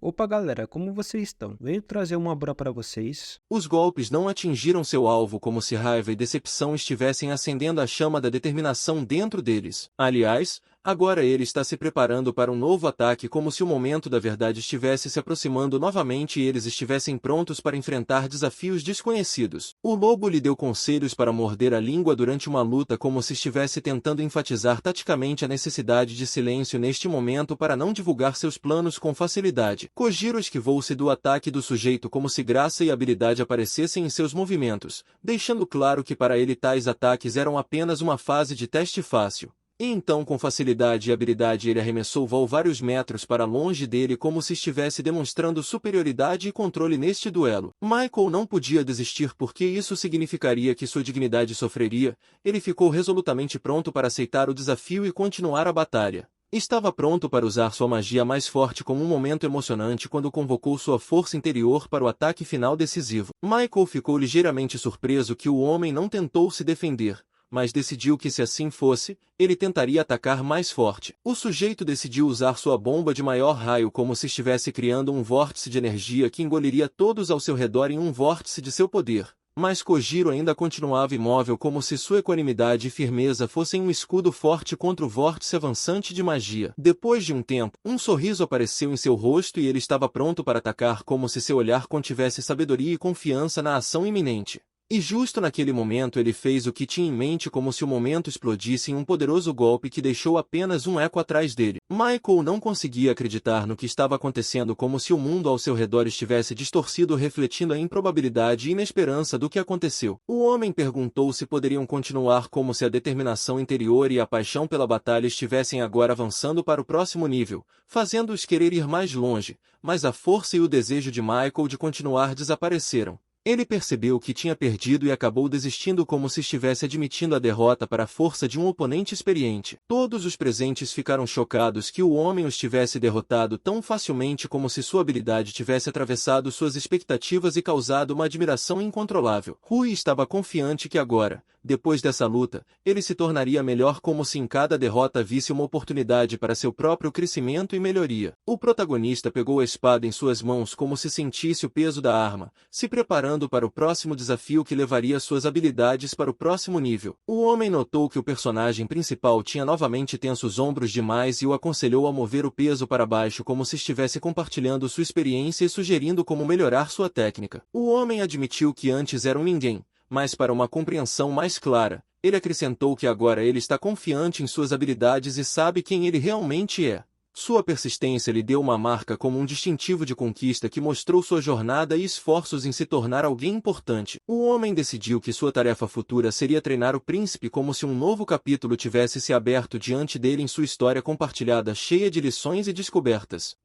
Opa galera, como vocês estão? Venho trazer uma obra para vocês. Os golpes não atingiram seu alvo como se raiva e decepção estivessem acendendo a chama da determinação dentro deles. Aliás, agora ele está se preparando para um novo ataque como se o momento da verdade estivesse se aproximando novamente e eles estivessem prontos para enfrentar desafios desconhecidos. O lobo lhe deu conselhos para morder a língua durante uma luta como se estivesse tentando enfatizar taticamente a necessidade de silêncio neste momento para não divulgar seus planos com facilidade. Kojiro esquivou-se do ataque do sujeito como se graça e habilidade aparecessem em seus movimentos, deixando claro que para ele tais ataques eram apenas uma fase de teste fácil. E então com facilidade e habilidade ele arremessou Val vários metros para longe dele como se estivesse demonstrando superioridade e controle neste duelo. Michael não podia desistir porque isso significaria que sua dignidade sofreria. Ele ficou resolutamente pronto para aceitar o desafio e continuar a batalha. Estava pronto para usar sua magia mais forte como um momento emocionante quando convocou sua força interior para o ataque final decisivo. Michael ficou ligeiramente surpreso que o homem não tentou se defender, mas decidiu que se assim fosse, ele tentaria atacar mais forte. O sujeito decidiu usar sua bomba de maior raio como se estivesse criando um vórtice de energia que engoliria todos ao seu redor em um vórtice de seu poder. Mas Kojiro ainda continuava imóvel como se sua equanimidade e firmeza fossem um escudo forte contra o vórtice avançante de magia. Depois de um tempo, um sorriso apareceu em seu rosto e ele estava pronto para atacar como se seu olhar contivesse sabedoria e confiança na ação iminente. E justo naquele momento ele fez o que tinha em mente como se o momento explodisse em um poderoso golpe que deixou apenas um eco atrás dele. Michael não conseguia acreditar no que estava acontecendo como se o mundo ao seu redor estivesse distorcido refletindo a improbabilidade e inesperança do que aconteceu. O homem perguntou se poderiam continuar como se a determinação interior e a paixão pela batalha estivessem agora avançando para o próximo nível, fazendo-os querer ir mais longe, mas a força e o desejo de Michael de continuar desapareceram. Ele percebeu que tinha perdido e acabou desistindo como se estivesse admitindo a derrota para a força de um oponente experiente. Todos os presentes ficaram chocados que o homem os tivesse derrotado tão facilmente como se sua habilidade tivesse atravessado suas expectativas e causado uma admiração incontrolável. Rui estava confiante que agora, depois dessa luta, ele se tornaria melhor como se em cada derrota visse uma oportunidade para seu próprio crescimento e melhoria. O protagonista pegou a espada em suas mãos como se sentisse o peso da arma, se preparando para o próximo desafio que levaria suas habilidades para o próximo nível. O homem notou que o personagem principal tinha novamente tensos ombros demais e o aconselhou a mover o peso para baixo como se estivesse compartilhando sua experiência e sugerindo como melhorar sua técnica. O homem admitiu que antes era um ninguém, mas para uma compreensão mais clara, ele acrescentou que agora ele está confiante em suas habilidades e sabe quem ele realmente é. Sua persistência lhe deu uma marca como um distintivo de conquista que mostrou sua jornada e esforços em se tornar alguém importante. O homem decidiu que sua tarefa futura seria treinar o príncipe como se um novo capítulo tivesse se aberto diante dele em sua história compartilhada cheia de lições e descobertas.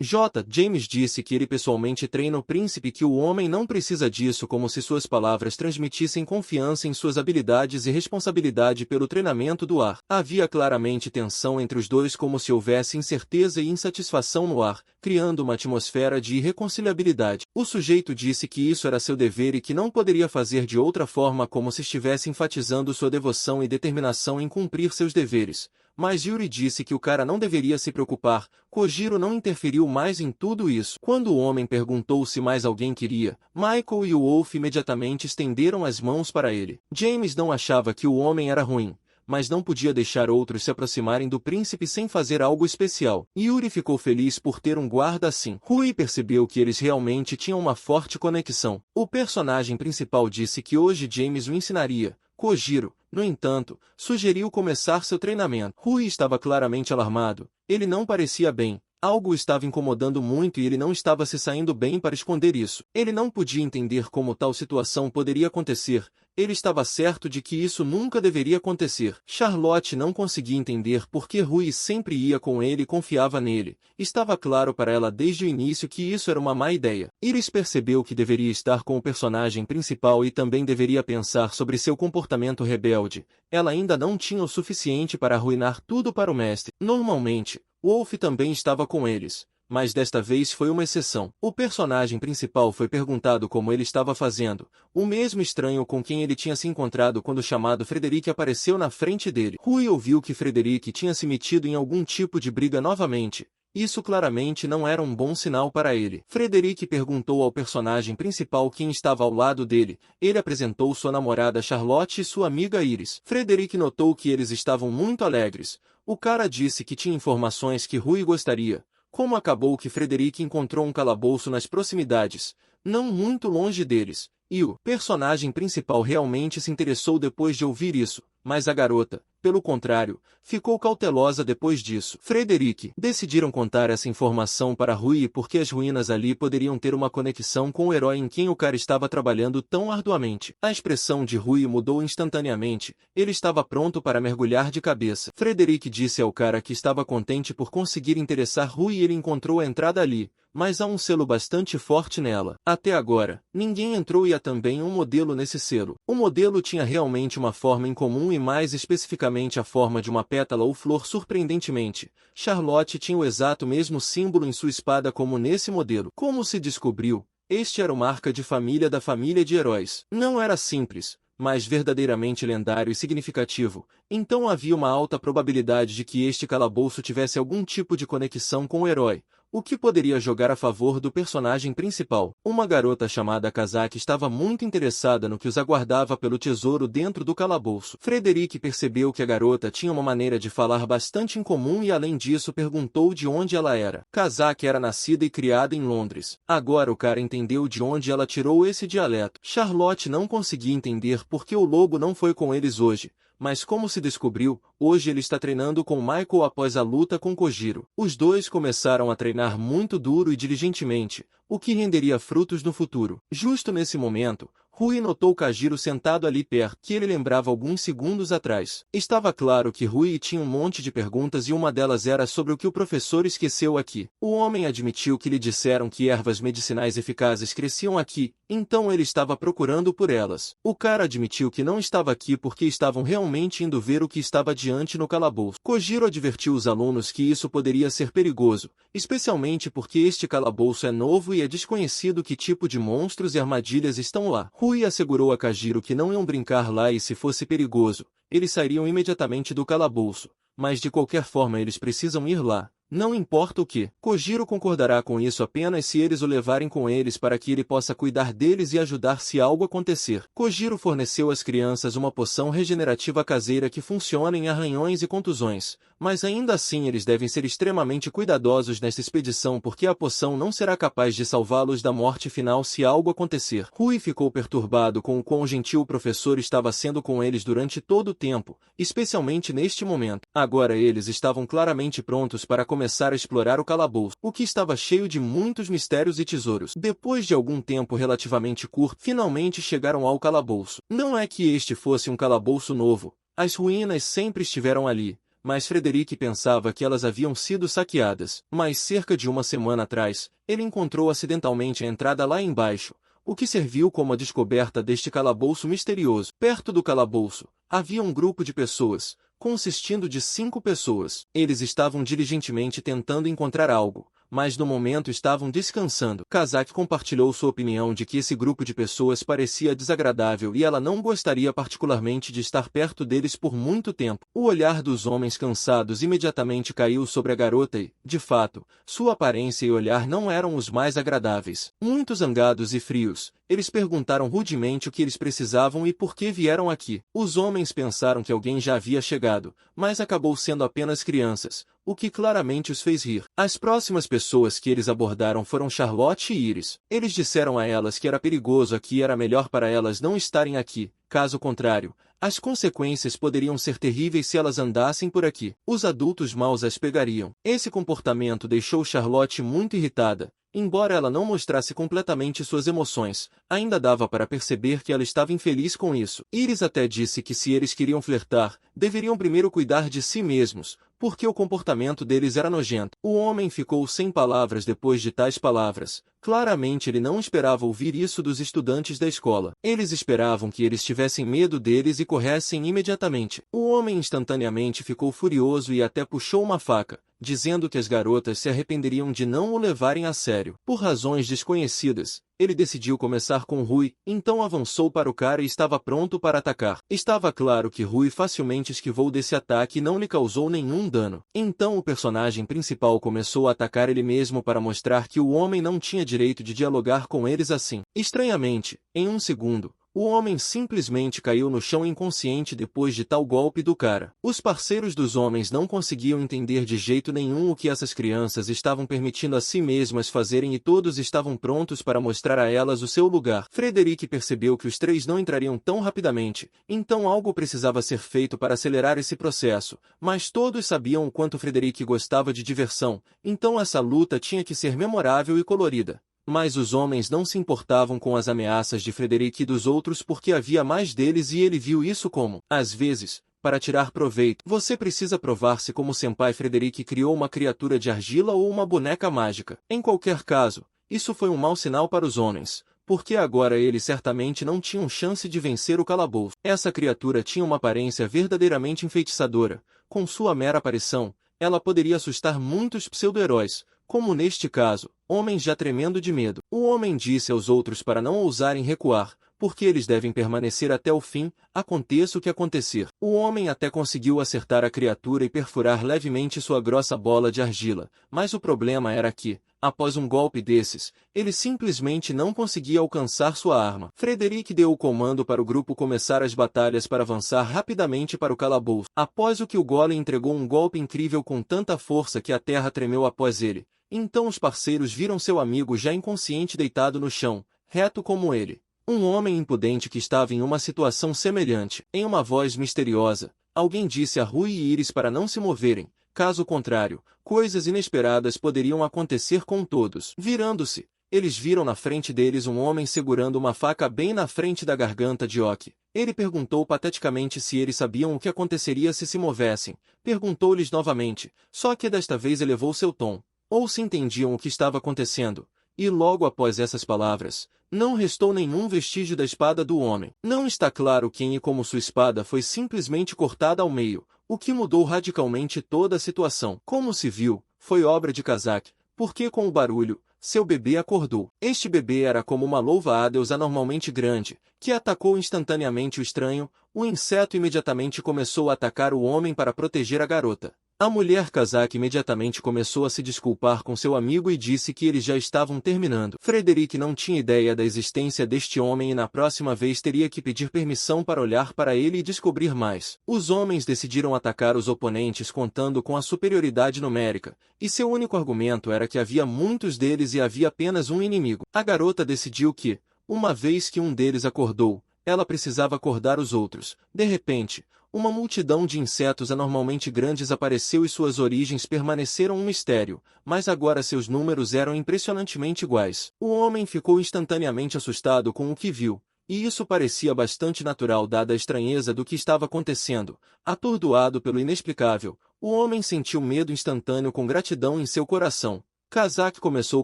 James disse que ele pessoalmente treina o príncipe e que o homem não precisa disso como se suas palavras transmitissem confiança em suas habilidades e responsabilidade pelo treinamento do ar. Havia claramente tensão entre os dois como se houvesse incerteza e insatisfação no ar, criando uma atmosfera de irreconciliabilidade. O sujeito disse que isso era seu dever e que não poderia fazer de outra forma como se estivesse enfatizando sua devoção e determinação em cumprir seus deveres. Mas Yuri disse que o cara não deveria se preocupar. Kojiro não interferiu mais em tudo isso. Quando o homem perguntou se mais alguém queria, Michael e o Wolf imediatamente estenderam as mãos para ele. James não achava que o homem era ruim, mas não podia deixar outros se aproximarem do príncipe sem fazer algo especial. Yuri ficou feliz por ter um guarda assim. Rui percebeu que eles realmente tinham uma forte conexão. O personagem principal disse que hoje James o ensinaria. Kojiro, no entanto, sugeriu começar seu treinamento. Rui estava claramente alarmado. Ele não parecia bem. Algo o estava incomodando muito e ele não estava se saindo bem para esconder isso. Ele não podia entender como tal situação poderia acontecer. Ele estava certo de que isso nunca deveria acontecer. Charlotte não conseguia entender por que Rui sempre ia com ele e confiava nele. Estava claro para ela desde o início que isso era uma má ideia. Iris percebeu que deveria estar com o personagem principal e também deveria pensar sobre seu comportamento rebelde. Ela ainda não tinha o suficiente para arruinar tudo para o mestre. Normalmente, Wolf também estava com eles, mas desta vez foi uma exceção. O personagem principal foi perguntado como ele estava fazendo, o mesmo estranho com quem ele tinha se encontrado quando o chamado Frederic apareceu na frente dele. Rui ouviu que Frederic tinha se metido em algum tipo de briga novamente, Isso claramente não era um bom sinal para ele. Frederick perguntou ao personagem principal quem estava ao lado dele. Ele apresentou sua namorada Charlotte e sua amiga Iris. Frederick notou que eles estavam muito alegres. O cara disse que tinha informações que Rui gostaria. Como acabou que Frederick encontrou um calabouço nas proximidades, não muito longe deles, e o personagem principal realmente se interessou depois de ouvir isso, mas a garota, pelo contrário, ficou cautelosa depois disso. Frederick decidiram contar essa informação para Rui porque as ruínas ali poderiam ter uma conexão com o herói em quem o cara estava trabalhando tão arduamente. A expressão de Rui mudou instantaneamente, ele estava pronto para mergulhar de cabeça. Frederick disse ao cara que estava contente por conseguir interessar Rui e ele encontrou a entrada ali, mas há um selo bastante forte nela. Até agora, ninguém entrou e há também um modelo nesse selo. O modelo tinha realmente uma forma em comum e mais especificamente a forma de uma pétala ou flor. Surpreendentemente, Charlotte tinha o exato mesmo símbolo em sua espada como nesse modelo. Como se descobriu, este era o marca de família da família de heróis. Não era simples, mas verdadeiramente lendário e significativo, então havia uma alta probabilidade de que este calabouço tivesse algum tipo de conexão com o herói, o que poderia jogar a favor do personagem principal. Uma garota chamada Kazaki estava muito interessada no que os aguardava pelo tesouro dentro do calabouço. Frederick percebeu que a garota tinha uma maneira de falar bastante incomum e além disso perguntou de onde ela era. Kazaki era nascida e criada em Londres. Agora o cara entendeu de onde ela tirou esse dialeto. Charlotte não conseguia entender por que o lobo não foi com eles hoje. Mas como se descobriu, hoje ele está treinando com Michael após a luta com Kojiro. Os dois começaram a treinar muito duro e diligentemente, o que renderia frutos no futuro. Justo nesse momento, Rui notou Kajiro sentado ali perto, que ele lembrava alguns segundos atrás. Estava claro que Rui tinha um monte de perguntas e uma delas era sobre o que o professor esqueceu aqui. O homem admitiu que lhe disseram que ervas medicinais eficazes cresciam aqui, então ele estava procurando por elas. O cara admitiu que não estava aqui porque estavam realmente indo ver o que estava diante no calabouço. Kojiro advertiu os alunos que isso poderia ser perigoso, especialmente porque este calabouço é novo e é desconhecido que tipo de monstros e armadilhas estão lá. Rui assegurou a Kajiro que não iam brincar lá e se fosse perigoso, eles sairiam imediatamente do calabouço, mas de qualquer forma eles precisam ir lá. Não importa o que. Kojiro concordará com isso apenas se eles o levarem com eles para que ele possa cuidar deles e ajudar se algo acontecer. Kojiro forneceu às crianças uma poção regenerativa caseira que funciona em arranhões e contusões, mas ainda assim eles devem ser extremamente cuidadosos nesta expedição porque a poção não será capaz de salvá-los da morte final se algo acontecer. Rui ficou perturbado com o quão gentil o professor estava sendo com eles durante todo o tempo, especialmente neste momento. Agora eles estavam claramente prontos para começar a explorar o calabouço, o que estava cheio de muitos mistérios e tesouros. Depois de algum tempo relativamente curto, finalmente chegaram ao calabouço. Não é que este fosse um calabouço novo, as ruínas sempre estiveram ali, mas Frederick pensava que elas haviam sido saqueadas. Mas cerca de uma semana atrás, ele encontrou acidentalmente a entrada lá embaixo, o que serviu como a descoberta deste calabouço misterioso. Perto do calabouço, havia um grupo de pessoas, consistindo de 5 pessoas. Eles estavam diligentemente tentando encontrar algo, mas no momento estavam descansando. Kazaki compartilhou sua opinião de que esse grupo de pessoas parecia desagradável e ela não gostaria particularmente de estar perto deles por muito tempo. O olhar dos homens cansados imediatamente caiu sobre a garota e, de fato, sua aparência e olhar não eram os mais agradáveis. Muito zangados e frios, eles perguntaram rudemente o que eles precisavam e por que vieram aqui. Os homens pensaram que alguém já havia chegado, mas acabou sendo apenas crianças, o que claramente os fez rir. As próximas pessoas que eles abordaram foram Charlotte e Iris. Eles disseram a elas que era perigoso aqui e era melhor para elas não estarem aqui, caso contrário, as consequências poderiam ser terríveis se elas andassem por aqui. Os adultos maus as pegariam. Esse comportamento deixou Charlotte muito irritada. Embora ela não mostrasse completamente suas emoções, ainda dava para perceber que ela estava infeliz com isso. Iris até disse que se eles queriam flertar, deveriam primeiro cuidar de si mesmos, porque o comportamento deles era nojento. O homem ficou sem palavras depois de tais palavras, Claramente ele não esperava ouvir isso dos estudantes da escola. Eles esperavam que eles tivessem medo deles e corressem imediatamente. O homem instantaneamente ficou furioso e até puxou uma faca, dizendo que as garotas se arrependeriam de não o levarem a sério. Por razões desconhecidas, ele decidiu começar com Rui, então avançou para o cara e estava pronto para atacar. Estava claro que Rui facilmente esquivou desse ataque e não lhe causou nenhum dano. Então o personagem principal começou a atacar ele mesmo para mostrar que o homem não tinha direito de dialogar com eles assim. Estranhamente, em um segundo, o homem simplesmente caiu no chão inconsciente depois de tal golpe do cara. Os parceiros dos homens não conseguiam entender de jeito nenhum o que essas crianças estavam permitindo a si mesmas fazerem e todos estavam prontos para mostrar a elas o seu lugar. Frederic percebeu que os três não entrariam tão rapidamente, então algo precisava ser feito para acelerar esse processo, mas todos sabiam o quanto Frederic gostava de diversão, então essa luta tinha que ser memorável e colorida. Mas os homens não se importavam com as ameaças de Frederic e dos outros porque havia mais deles e ele viu isso como, às vezes, para tirar proveito. Você precisa provar-se como o senpai Frederic criou uma criatura de argila ou uma boneca mágica. Em qualquer caso, isso foi um mau sinal para os homens, porque agora eles certamente não tinham chance de vencer o calabouço. Essa criatura tinha uma aparência verdadeiramente enfeitiçadora. Com sua mera aparição, ela poderia assustar muitos pseudo-heróis, como neste caso, homens já tremendo de medo. O homem disse aos outros para não ousarem recuar, porque eles devem permanecer até o fim, aconteça o que acontecer. O homem até conseguiu acertar a criatura e perfurar levemente sua grossa bola de argila, mas o problema era que, após um golpe desses, ele simplesmente não conseguia alcançar sua arma. Frederic deu o comando para o grupo começar as batalhas para avançar rapidamente para o calabouço. Após o que o golem entregou um golpe incrível com tanta força que a terra tremeu após ele. Então os parceiros viram seu amigo já inconsciente deitado no chão, reto como ele. Um homem impudente que estava em uma situação semelhante. Em uma voz misteriosa, alguém disse a Rui e Iris para não se moverem, caso contrário, coisas inesperadas poderiam acontecer com todos. Virando-se, eles viram na frente deles um homem segurando uma faca bem na frente da garganta de Ok. Ele perguntou pateticamente se eles sabiam o que aconteceria se movessem. Perguntou-lhes novamente, só que desta vez elevou seu tom. Ou se entendiam o que estava acontecendo, e logo após essas palavras, não restou nenhum vestígio da espada do homem. Não está claro quem e como sua espada foi simplesmente cortada ao meio, o que mudou radicalmente toda a situação. Como se viu, foi obra de Kazak, porque com o barulho, seu bebê acordou. Este bebê era como uma louva-a-Deus anormalmente grande, que atacou instantaneamente o estranho. O inseto imediatamente começou a atacar o homem para proteger a garota. A mulher Kazak imediatamente começou a se desculpar com seu amigo e disse que eles já estavam terminando. Frederic não tinha ideia da existência deste homem e na próxima vez teria que pedir permissão para olhar para ele e descobrir mais. Os homens decidiram atacar os oponentes contando com a superioridade numérica, e seu único argumento era que havia muitos deles e havia apenas um inimigo. A garota decidiu que, uma vez que um deles acordou, ela precisava acordar os outros. De repente, uma multidão de insetos anormalmente grandes apareceu e suas origens permaneceram um mistério, mas agora seus números eram impressionantemente iguais. O homem ficou instantaneamente assustado com o que viu, e isso parecia bastante natural dada a estranheza do que estava acontecendo. Atordoado pelo inexplicável, o homem sentiu medo instantâneo com gratidão em seu coração. Kazak começou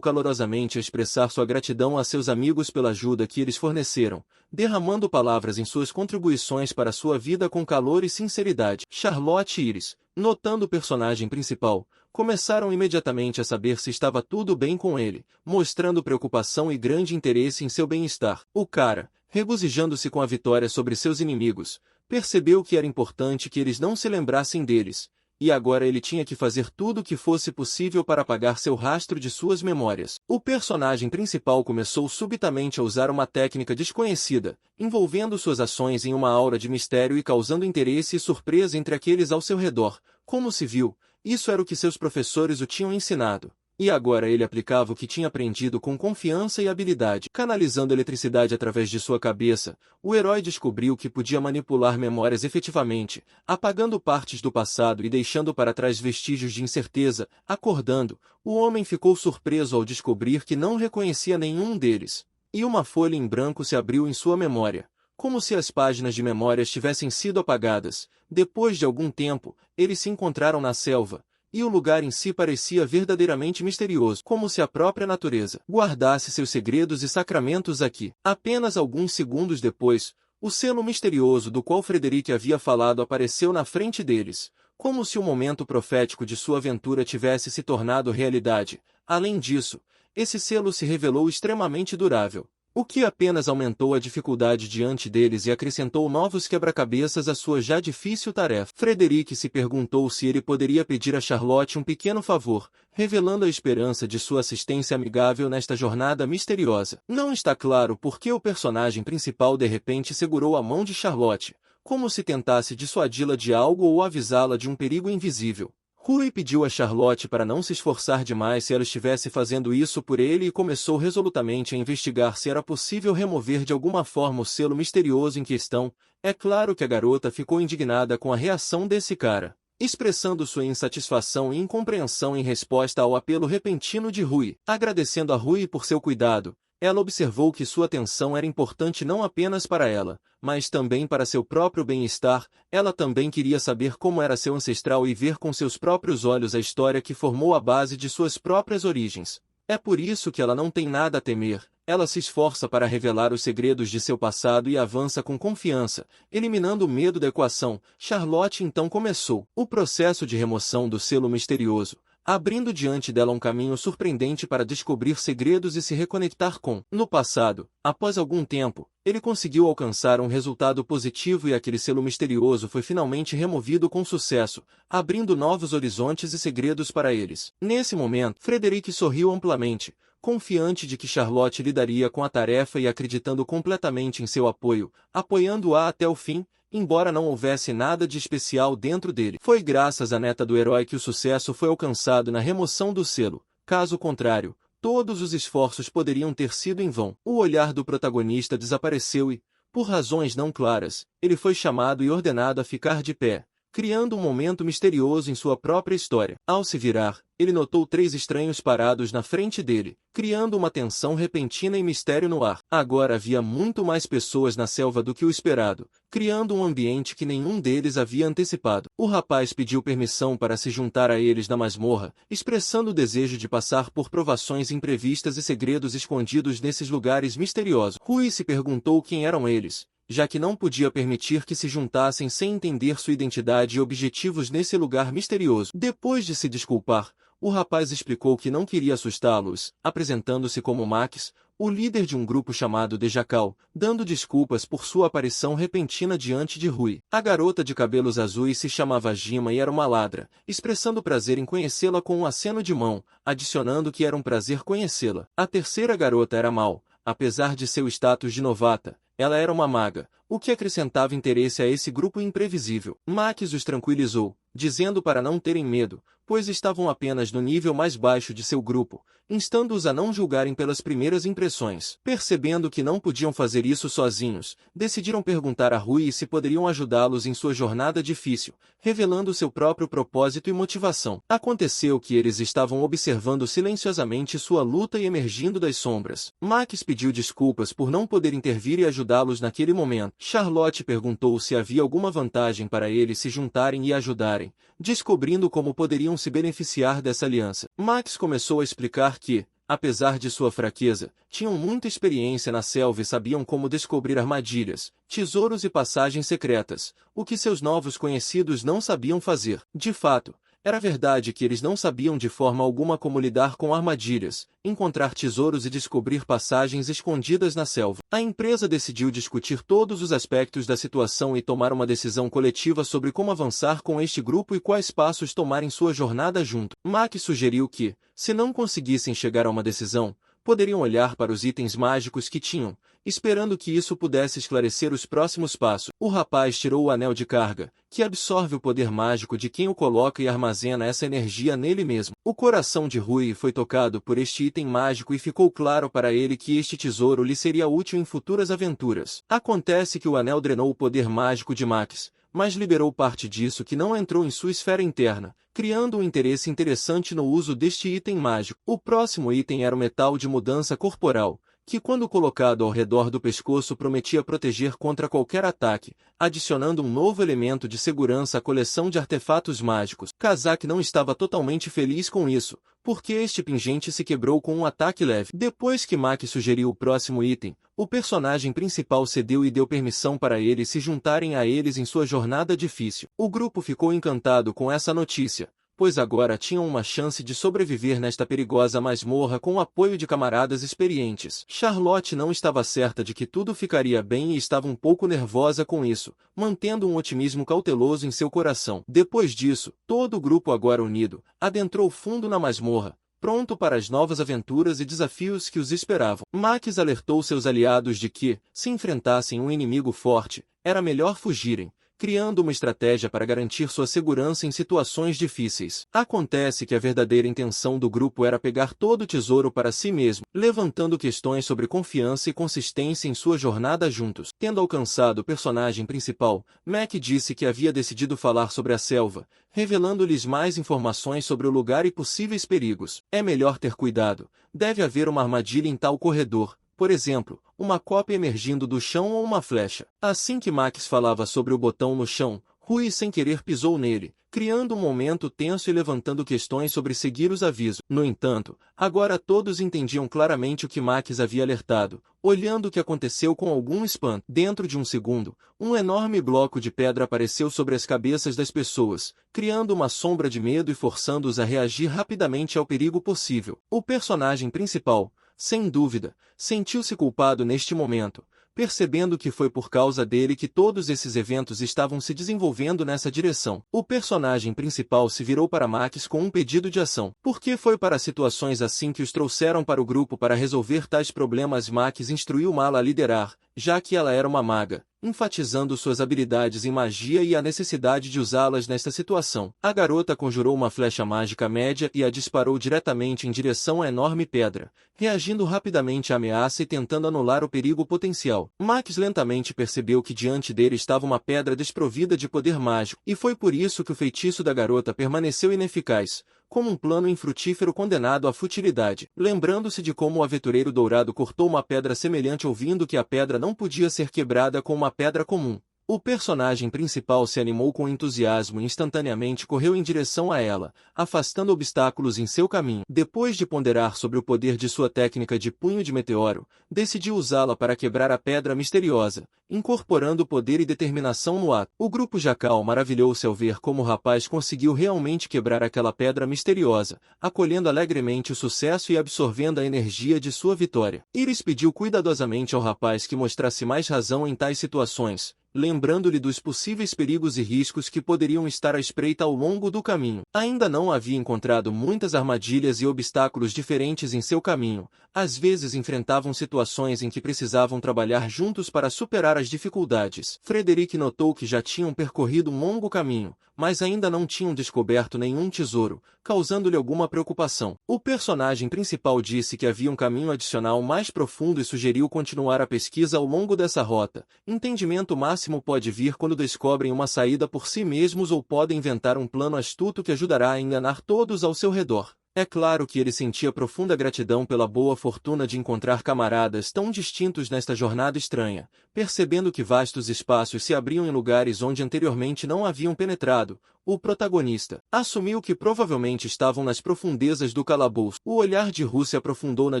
calorosamente a expressar sua gratidão a seus amigos pela ajuda que eles forneceram, derramando palavras em suas contribuições para sua vida com calor e sinceridade. Charlotte e Iris, notando o personagem principal, começaram imediatamente a saber se estava tudo bem com ele, mostrando preocupação e grande interesse em seu bem-estar. O cara, regozijando-se com a vitória sobre seus inimigos, percebeu que era importante que eles não se lembrassem deles, e agora ele tinha que fazer tudo o que fosse possível para apagar seu rastro de suas memórias. O personagem principal começou subitamente a usar uma técnica desconhecida, envolvendo suas ações em uma aura de mistério e causando interesse e surpresa entre aqueles ao seu redor. Como se viu, isso era o que seus professores o tinham ensinado. E agora ele aplicava o que tinha aprendido com confiança e habilidade. Canalizando eletricidade através de sua cabeça, o herói descobriu que podia manipular memórias efetivamente, apagando partes do passado e deixando para trás vestígios de incerteza. Acordando, o homem ficou surpreso ao descobrir que não reconhecia nenhum deles. E uma folha em branco se abriu em sua memória, como se as páginas de memórias tivessem sido apagadas. Depois de algum tempo, eles se encontraram na selva, e o lugar em si parecia verdadeiramente misterioso, como se a própria natureza guardasse seus segredos e sacramentos aqui. Apenas alguns segundos depois, o selo misterioso do qual Frederick havia falado apareceu na frente deles, como se o momento profético de sua aventura tivesse se tornado realidade. Além disso, esse selo se revelou extremamente durável, o que apenas aumentou a dificuldade diante deles e acrescentou novos quebra-cabeças à sua já difícil tarefa. Frederick se perguntou se ele poderia pedir a Charlotte um pequeno favor, revelando a esperança de sua assistência amigável nesta jornada misteriosa. Não está claro por que o personagem principal de repente segurou a mão de Charlotte, como se tentasse dissuadi-la de algo ou avisá-la de um perigo invisível. Rui pediu a Charlotte para não se esforçar demais se ela estivesse fazendo isso por ele e começou resolutamente a investigar se era possível remover de alguma forma o selo misterioso em questão. É claro que a garota ficou indignada com a reação desse cara, expressando sua insatisfação e incompreensão em resposta ao apelo repentino de Rui. Agradecendo a Rui por seu cuidado, ela observou que sua atenção era importante não apenas para ela, mas também para seu próprio bem-estar. Ela também queria saber como era seu ancestral e ver com seus próprios olhos a história que formou a base de suas próprias origens. É por isso que ela não tem nada a temer. Ela se esforça para revelar os segredos de seu passado e avança com confiança, eliminando o medo da equação. Charlotte então começou o processo de remoção do selo misterioso, abrindo diante dela um caminho surpreendente para descobrir segredos e se reconectar com. No passado, após algum tempo, ele conseguiu alcançar um resultado positivo e aquele selo misterioso foi finalmente removido com sucesso, abrindo novos horizontes e segredos para eles. Nesse momento, Frederick sorriu amplamente, confiante de que Charlotte lidaria com a tarefa e acreditando completamente em seu apoio, apoiando-a até o fim, embora não houvesse nada de especial dentro dele. Foi graças à neta do herói que o sucesso foi alcançado na remoção do selo. Caso contrário, todos os esforços poderiam ter sido em vão. O olhar do protagonista desapareceu e, por razões não claras, ele foi chamado e ordenado a ficar de pé, criando um momento misterioso em sua própria história. Ao se virar, ele notou 3 estranhos parados na frente dele, criando uma tensão repentina e mistério no ar. Agora havia muito mais pessoas na selva do que o esperado, criando um ambiente que nenhum deles havia antecipado. O rapaz pediu permissão para se juntar a eles na masmorra, expressando o desejo de passar por provações imprevistas e segredos escondidos nesses lugares misteriosos. Rui se perguntou quem eram eles, já que não podia permitir que se juntassem sem entender sua identidade e objetivos nesse lugar misterioso. Depois de se desculpar, o rapaz explicou que não queria assustá-los, apresentando-se como Max, o líder de um grupo chamado de Jacal, dando desculpas por sua aparição repentina diante de Rui. A garota de cabelos azuis se chamava Gima e era uma ladra, expressando prazer em conhecê-la com um aceno de mão, adicionando que era um prazer conhecê-la. A terceira garota era Mal. Apesar de seu status de novata, ela era uma maga, o que acrescentava interesse a esse grupo imprevisível. Max os tranquilizou, dizendo para não terem medo, pois estavam apenas no nível mais baixo de seu grupo, instando-os a não julgarem pelas primeiras impressões. Percebendo que não podiam fazer isso sozinhos, decidiram perguntar a Rui se poderiam ajudá-los em sua jornada difícil, revelando seu próprio propósito e motivação. Aconteceu que eles estavam observando silenciosamente sua luta e emergindo das sombras. Max pediu desculpas por não poder intervir e ajudá-los naquele momento. Charlotte perguntou se havia alguma vantagem para eles se juntarem e ajudarem, descobrindo como poderiam se beneficiar dessa aliança. Max começou a explicar que, apesar de sua fraqueza, tinham muita experiência na selva e sabiam como descobrir armadilhas, tesouros e passagens secretas, o que seus novos conhecidos não sabiam fazer. De fato, era verdade que eles não sabiam de forma alguma como lidar com armadilhas, encontrar tesouros e descobrir passagens escondidas na selva. A empresa decidiu discutir todos os aspectos da situação e tomar uma decisão coletiva sobre como avançar com este grupo e quais passos tomar em sua jornada junto. Max sugeriu que, se não conseguissem chegar a uma decisão, poderiam olhar para os itens mágicos que tinham, esperando que isso pudesse esclarecer os próximos passos. O rapaz tirou o anel de carga, que absorve o poder mágico de quem o coloca e armazena essa energia nele mesmo. O coração de Rui foi tocado por este item mágico e ficou claro para ele que este tesouro lhe seria útil em futuras aventuras. Acontece que o anel drenou o poder mágico de Max, mas liberou parte disso que não entrou em sua esfera interna, criando um interesse interessante no uso deste item mágico. O próximo item era o metal de mudança corporal, que quando colocado ao redor do pescoço prometia proteger contra qualquer ataque, adicionando um novo elemento de segurança à coleção de artefatos mágicos. Kazak não estava totalmente feliz com isso, porque este pingente se quebrou com um ataque leve. Depois que Maki sugeriu o próximo item, o personagem principal cedeu e deu permissão para eles se juntarem a eles em sua jornada difícil. O grupo ficou encantado com essa notícia, pois agora tinham uma chance de sobreviver nesta perigosa masmorra com o apoio de camaradas experientes. Charlotte não estava certa de que tudo ficaria bem e estava um pouco nervosa com isso, mantendo um otimismo cauteloso em seu coração. Depois disso, todo o grupo agora unido, adentrou fundo na masmorra, pronto para as novas aventuras e desafios que os esperavam. Max alertou seus aliados de que, se enfrentassem um inimigo forte, era melhor fugirem, criando uma estratégia para garantir sua segurança em situações difíceis. Acontece que a verdadeira intenção do grupo era pegar todo o tesouro para si mesmo, levantando questões sobre confiança e consistência em sua jornada juntos. Tendo alcançado o personagem principal, Mac disse que havia decidido falar sobre a selva, revelando-lhes mais informações sobre o lugar e possíveis perigos. É melhor ter cuidado, deve haver uma armadilha em tal corredor. Por exemplo, uma cópia emergindo do chão ou uma flecha. Assim que Max falava sobre o botão no chão, Rui sem querer pisou nele, criando um momento tenso e levantando questões sobre seguir os avisos. No entanto, agora todos entendiam claramente o que Max havia alertado, olhando o que aconteceu com algum espanto. Dentro de um segundo, um enorme bloco de pedra apareceu sobre as cabeças das pessoas, criando uma sombra de medo e forçando-os a reagir rapidamente ao perigo possível. O personagem principal, sem dúvida, sentiu-se culpado neste momento, percebendo que foi por causa dele que todos esses eventos estavam se desenvolvendo nessa direção. O personagem principal se virou para Max com um pedido de ação. Porque foi para situações assim que os trouxeram para o grupo para resolver tais problemas. Max instruiu Mala a liderar, já que ela era uma maga, enfatizando suas habilidades em magia e a necessidade de usá-las nesta situação. A garota conjurou uma flecha mágica média e a disparou diretamente em direção à enorme pedra, reagindo rapidamente à ameaça e tentando anular o perigo potencial. Max lentamente percebeu que diante dele estava uma pedra desprovida de poder mágico, e foi por isso que o feitiço da garota permaneceu ineficaz, como um plano infrutífero condenado à futilidade. Lembrando-se de como o aventureiro dourado cortou uma pedra semelhante ouvindo que a pedra não podia ser quebrada com uma pedra comum, o personagem principal se animou com entusiasmo e instantaneamente correu em direção a ela, afastando obstáculos em seu caminho. Depois de ponderar sobre o poder de sua técnica de punho de meteoro, decidiu usá-la para quebrar a pedra misteriosa, incorporando poder e determinação no ato. O grupo Jacal maravilhou-se ao ver como o rapaz conseguiu realmente quebrar aquela pedra misteriosa, acolhendo alegremente o sucesso e absorvendo a energia de sua vitória. Iris pediu cuidadosamente ao rapaz que mostrasse mais razão em tais situações, lembrando-lhe dos possíveis perigos e riscos que poderiam estar à espreita ao longo do caminho. Ainda não havia encontrado muitas armadilhas e obstáculos diferentes em seu caminho, às vezes enfrentavam situações em que precisavam trabalhar juntos para superar as dificuldades. Frederic notou que já tinham percorrido um longo caminho, mas ainda não tinham descoberto nenhum tesouro, causando-lhe alguma preocupação. O personagem principal disse que havia um caminho adicional mais profundo e sugeriu continuar a pesquisa ao longo dessa rota. Entendimento máximo pode vir quando descobrem uma saída por si mesmos ou podem inventar um plano astuto que ajudará a enganar todos ao seu redor. É claro que ele sentia profunda gratidão pela boa fortuna de encontrar camaradas tão distintos nesta jornada estranha, percebendo que vastos espaços se abriam em lugares onde anteriormente não haviam penetrado. O protagonista assumiu que provavelmente estavam nas profundezas do calabouço. O olhar de Ru se aprofundou na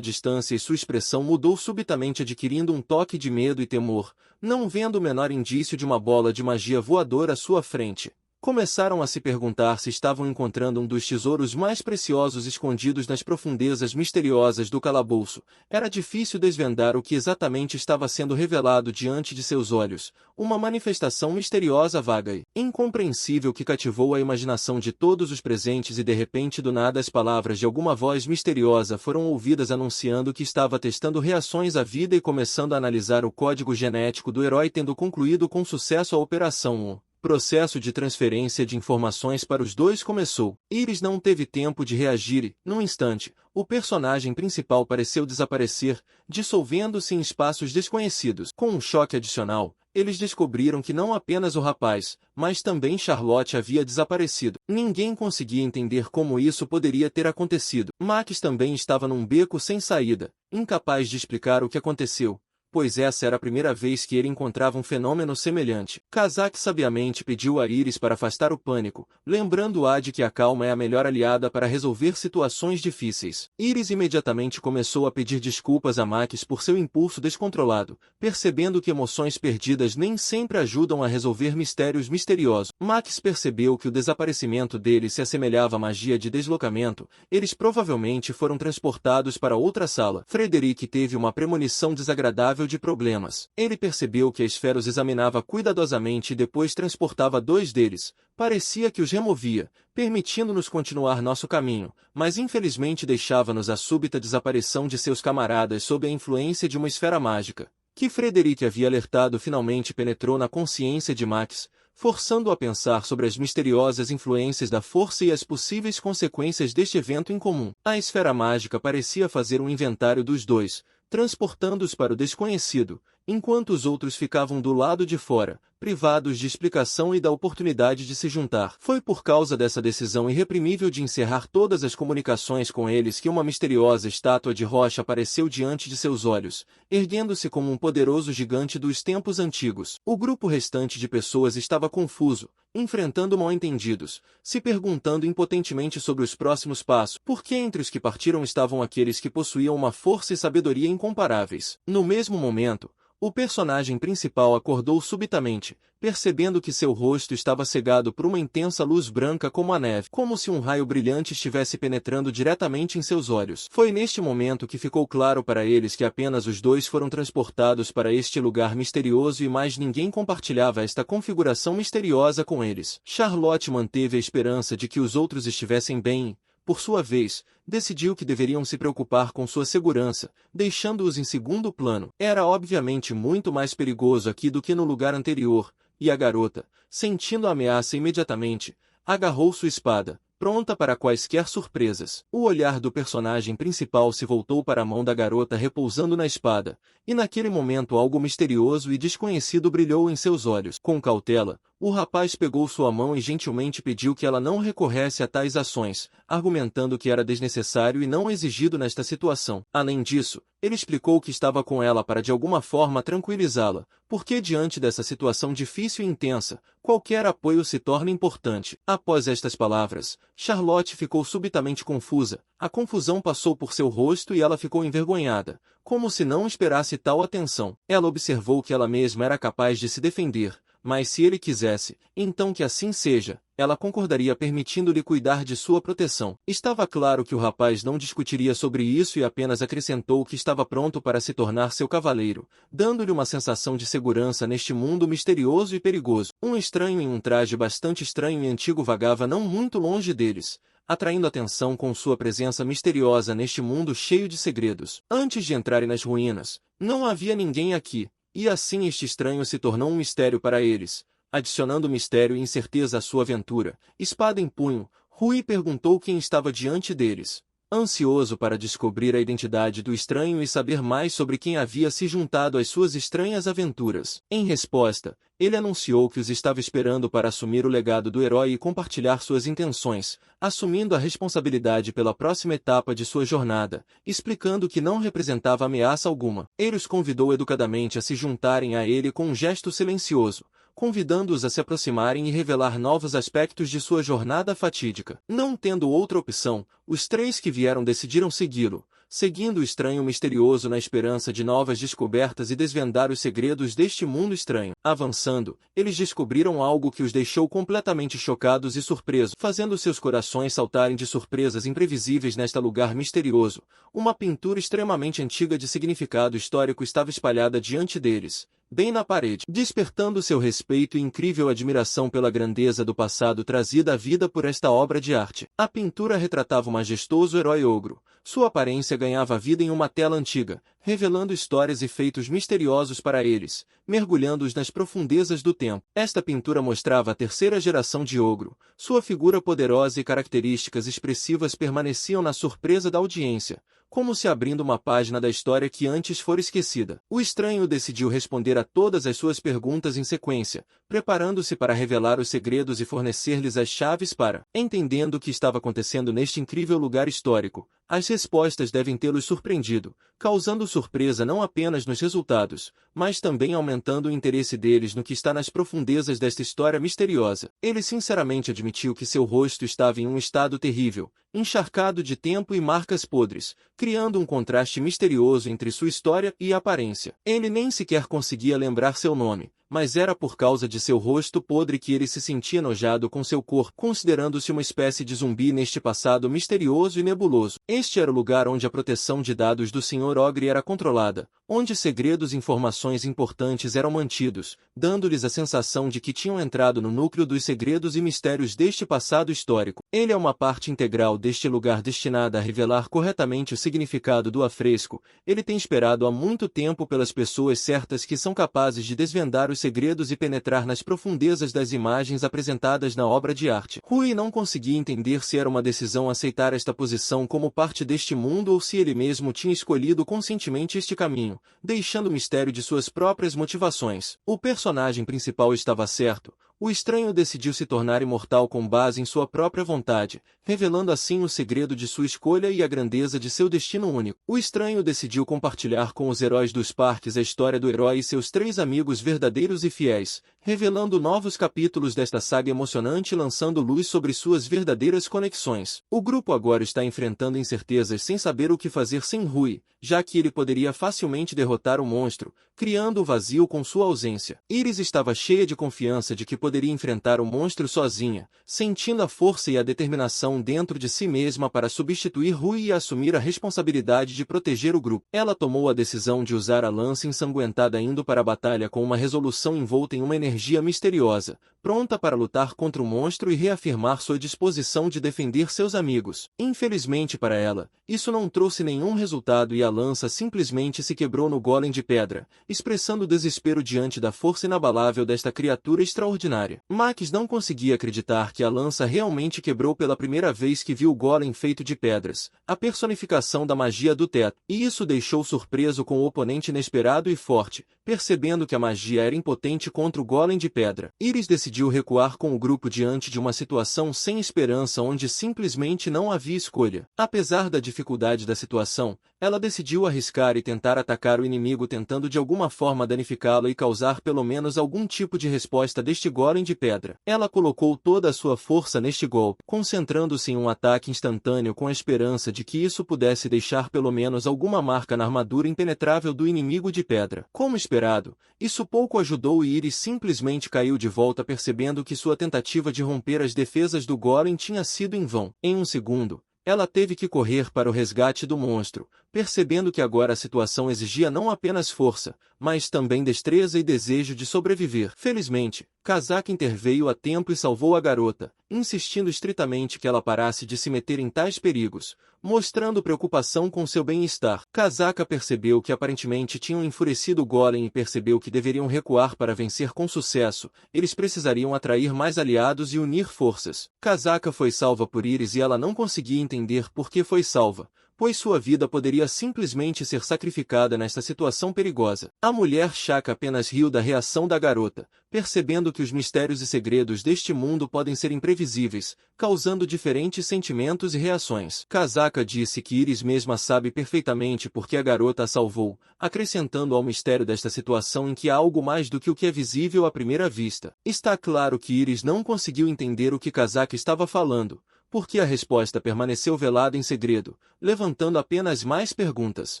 distância e sua expressão mudou subitamente, adquirindo um toque de medo e temor, não vendo o menor indício de uma bola de magia voadora à sua frente. Começaram a se perguntar se estavam encontrando um dos tesouros mais preciosos escondidos nas profundezas misteriosas do calabouço. Era difícil desvendar o que exatamente estava sendo revelado diante de seus olhos, uma manifestação misteriosa vaga e incompreensível que cativou a imaginação de todos os presentes, e de repente do nada as palavras de alguma voz misteriosa foram ouvidas anunciando que estava testando reações à vida e começando a analisar o código genético do herói, tendo concluído com sucesso a operação. O processo de transferência de informações para os dois começou. Iris não teve tempo de reagir e, num instante, o personagem principal pareceu desaparecer, dissolvendo-se em espaços desconhecidos. Com um choque adicional, eles descobriram que não apenas o rapaz, mas também Charlotte havia desaparecido. Ninguém conseguia entender como isso poderia ter acontecido. Max também estava num beco sem saída, incapaz de explicar o que aconteceu, pois essa era a primeira vez que ele encontrava um fenômeno semelhante. Kazak sabiamente pediu a Iris para afastar o pânico, lembrando-a de que a calma é a melhor aliada para resolver situações difíceis. Iris imediatamente começou a pedir desculpas a Max por seu impulso descontrolado, percebendo que emoções perdidas nem sempre ajudam a resolver mistérios misteriosos. Max percebeu que o desaparecimento dele se assemelhava à magia de deslocamento. Eles provavelmente foram transportados para outra sala. Frederic teve uma premonição desagradável de problemas. Ele percebeu que a esfera os examinava cuidadosamente e depois transportava dois deles. Parecia que os removia, permitindo-nos continuar nosso caminho, mas infelizmente deixava-nos a súbita desaparição de seus camaradas sob a influência de uma esfera mágica, que Frederic havia alertado finalmente penetrou na consciência de Max, forçando-o a pensar sobre as misteriosas influências da força e as possíveis consequências deste evento incomum. A esfera mágica parecia fazer um inventário dos dois, transportando-os para o desconhecido, enquanto os outros ficavam do lado de fora, privados de explicação e da oportunidade de se juntar. Foi por causa dessa decisão irreprimível de encerrar todas as comunicações com eles que uma misteriosa estátua de rocha apareceu diante de seus olhos, erguendo-se como um poderoso gigante dos tempos antigos. O grupo restante de pessoas estava confuso, enfrentando mal-entendidos, se perguntando impotentemente sobre os próximos passos, porque entre os que partiram estavam aqueles que possuíam uma força e sabedoria incomparáveis. No mesmo momento, o personagem principal acordou subitamente, percebendo que seu rosto estava cegado por uma intensa luz branca como a neve, como se um raio brilhante estivesse penetrando diretamente em seus olhos. Foi neste momento que ficou claro para eles que apenas os dois foram transportados para este lugar misterioso e mais ninguém compartilhava esta configuração misteriosa com eles. Charlotte manteve a esperança de que os outros estivessem bem e, por sua vez, decidiu que deveriam se preocupar com sua segurança, deixando-os em segundo plano. Era obviamente muito mais perigoso aqui do que no lugar anterior, e a garota, sentindo a ameaça imediatamente, agarrou sua espada, pronta para quaisquer surpresas. O olhar do personagem principal se voltou para a mão da garota repousando na espada, e naquele momento algo misterioso e desconhecido brilhou em seus olhos. Com cautela, o rapaz pegou sua mão e gentilmente pediu que ela não recorresse a tais ações, argumentando que era desnecessário e não exigido nesta situação. Além disso, ele explicou que estava com ela para de alguma forma tranquilizá-la, porque diante dessa situação difícil e intensa, qualquer apoio se torna importante. Após estas palavras, Charlotte ficou subitamente confusa. A confusão passou por seu rosto e ela ficou envergonhada, como se não esperasse tal atenção. Ela observou que ela mesma era capaz de se defender, mas se ele quisesse, então que assim seja, ela concordaria permitindo-lhe cuidar de sua proteção. Estava claro que o rapaz não discutiria sobre isso e apenas acrescentou que estava pronto para se tornar seu cavaleiro, dando-lhe uma sensação de segurança neste mundo misterioso e perigoso. Um estranho em um traje bastante estranho e antigo vagava não muito longe deles, atraindo atenção com sua presença misteriosa neste mundo cheio de segredos. Antes de entrarem nas ruínas, não havia ninguém aqui, e assim este estranho se tornou um mistério para eles, adicionando mistério e incerteza à sua aventura. Espada em punho, Rui perguntou quem estava diante deles, ansioso para descobrir a identidade do estranho e saber mais sobre quem havia se juntado às suas estranhas aventuras. Em resposta, ele anunciou que os estava esperando para assumir o legado do herói e compartilhar suas intenções, assumindo a responsabilidade pela próxima etapa de sua jornada, explicando que não representava ameaça alguma. Ele os convidou educadamente a se juntarem a ele com um gesto silencioso, convidando-os a se aproximarem e revelar novos aspectos de sua jornada fatídica. Não tendo outra opção, os três que vieram decidiram segui-lo, seguindo o estranho misterioso na esperança de novas descobertas e desvendar os segredos deste mundo estranho. Avançando, eles descobriram algo que os deixou completamente chocados e surpresos, fazendo seus corações saltarem de surpresas imprevisíveis neste lugar misterioso. Uma pintura extremamente antiga de significado histórico estava espalhada diante deles, bem na parede, despertando seu respeito e incrível admiração pela grandeza do passado trazida à vida por esta obra de arte. A pintura retratava o majestoso herói ogro. Sua aparência ganhava vida em uma tela antiga, revelando histórias e feitos misteriosos para eles, mergulhando-os nas profundezas do tempo. Esta pintura mostrava a terceira geração de ogro. Sua figura poderosa e características expressivas permaneciam na surpresa da audiência, como se abrindo uma página da história que antes fora esquecida. O estranho decidiu responder a todas as suas perguntas em sequência, preparando-se para revelar os segredos e fornecer-lhes as chaves para, entendendo o que estava acontecendo neste incrível lugar histórico. As respostas devem tê-los surpreendido, causando surpresa não apenas nos resultados, mas também aumentando o interesse deles no que está nas profundezas desta história misteriosa. Ele sinceramente admitiu que seu rosto estava em um estado terrível, encharcado de tempo e marcas podres, criando um contraste misterioso entre sua história e aparência. Ele nem sequer conseguia lembrar seu nome, mas era por causa de seu rosto podre que ele se sentia enojado com seu corpo, considerando-se uma espécie de zumbi neste passado misterioso e nebuloso. Este era o lugar onde a proteção de dados do Sr. Ogre era controlada, onde segredos e informações importantes eram mantidos, dando-lhes a sensação de que tinham entrado no núcleo dos segredos e mistérios deste passado histórico. Ele é uma parte integral deste lugar destinada a revelar corretamente o significado do afresco. Ele tem esperado há muito tempo pelas pessoas certas que são capazes de desvendar os segredos e penetrar nas profundezas das imagens apresentadas na obra de arte. Rui não conseguia entender se era uma decisão aceitar esta posição como parte deste mundo ou se ele mesmo tinha escolhido conscientemente este caminho, deixando o mistério de suas próprias motivações. O personagem principal estava certo. O estranho decidiu se tornar imortal com base em sua própria vontade, revelando assim o segredo de sua escolha e a grandeza de seu destino único. O estranho decidiu compartilhar com os heróis dos parques a história do herói e seus 3 amigos verdadeiros e fiéis, revelando novos capítulos desta saga emocionante e lançando luz sobre suas verdadeiras conexões. O grupo agora está enfrentando incertezas sem saber o que fazer sem Rui, já que ele poderia facilmente derrotar o monstro, criando o vazio com sua ausência. Iris estava cheia de confiança de que poderia enfrentar o monstro sozinha, sentindo a força e a determinação dentro de si mesma para substituir Rui e assumir a responsabilidade de proteger o grupo. Ela tomou a decisão de usar a lança ensanguentada indo para a batalha com uma resolução envolta em uma energia misteriosa, pronta para lutar contra o monstro e reafirmar sua disposição de defender seus amigos. Infelizmente para ela, isso não trouxe nenhum resultado e a lança simplesmente se quebrou no golem de pedra, expressando desespero diante da força inabalável desta criatura extraordinária. Max não conseguia acreditar que a lança realmente quebrou pela primeira vez que viu o golem feito de pedras, a personificação da magia do teto, e isso deixou surpreso com o oponente inesperado e forte, percebendo que a magia era impotente contra o golem de pedra. Iris decidiu recuar com o grupo diante de uma situação sem esperança onde simplesmente não havia escolha. Apesar da dificuldade da situação, ela decidiu arriscar e tentar atacar o inimigo tentando de alguma forma danificá-lo e causar pelo menos algum tipo de resposta deste golem de pedra. Ela colocou toda a sua força neste golpe, concentrando-se em um ataque instantâneo com a esperança de que isso pudesse deixar pelo menos alguma marca na armadura impenetrável do inimigo de pedra. Como esperado, isso pouco ajudou e Iris simplesmente caiu de volta percebendo que sua tentativa de romper as defesas do golem tinha sido em vão. Em um segundo, ela teve que correr para o resgate do monstro, percebendo que agora a situação exigia não apenas força, mas também destreza e desejo de sobreviver. Felizmente, Kazaka interveio a tempo e salvou a garota, insistindo estritamente que ela parasse de se meter em tais perigos, mostrando preocupação com seu bem-estar. Kazaka percebeu que aparentemente tinham enfurecido o golem e percebeu que deveriam recuar para vencer com sucesso. Eles precisariam atrair mais aliados e unir forças. Kazaka foi salva por Iris e ela não conseguia entender por que foi salva, pois sua vida poderia simplesmente ser sacrificada nesta situação perigosa. A mulher Shaka apenas riu da reação da garota, percebendo que os mistérios e segredos deste mundo podem ser imprevisíveis, causando diferentes sentimentos e reações. Kazaka disse que Iris mesma sabe perfeitamente por que a garota a salvou, acrescentando ao mistério desta situação em que há algo mais do que o que é visível à primeira vista. Está claro que Iris não conseguiu entender o que Kazaka estava falando, porque a resposta permaneceu velada em segredo, levantando apenas mais perguntas.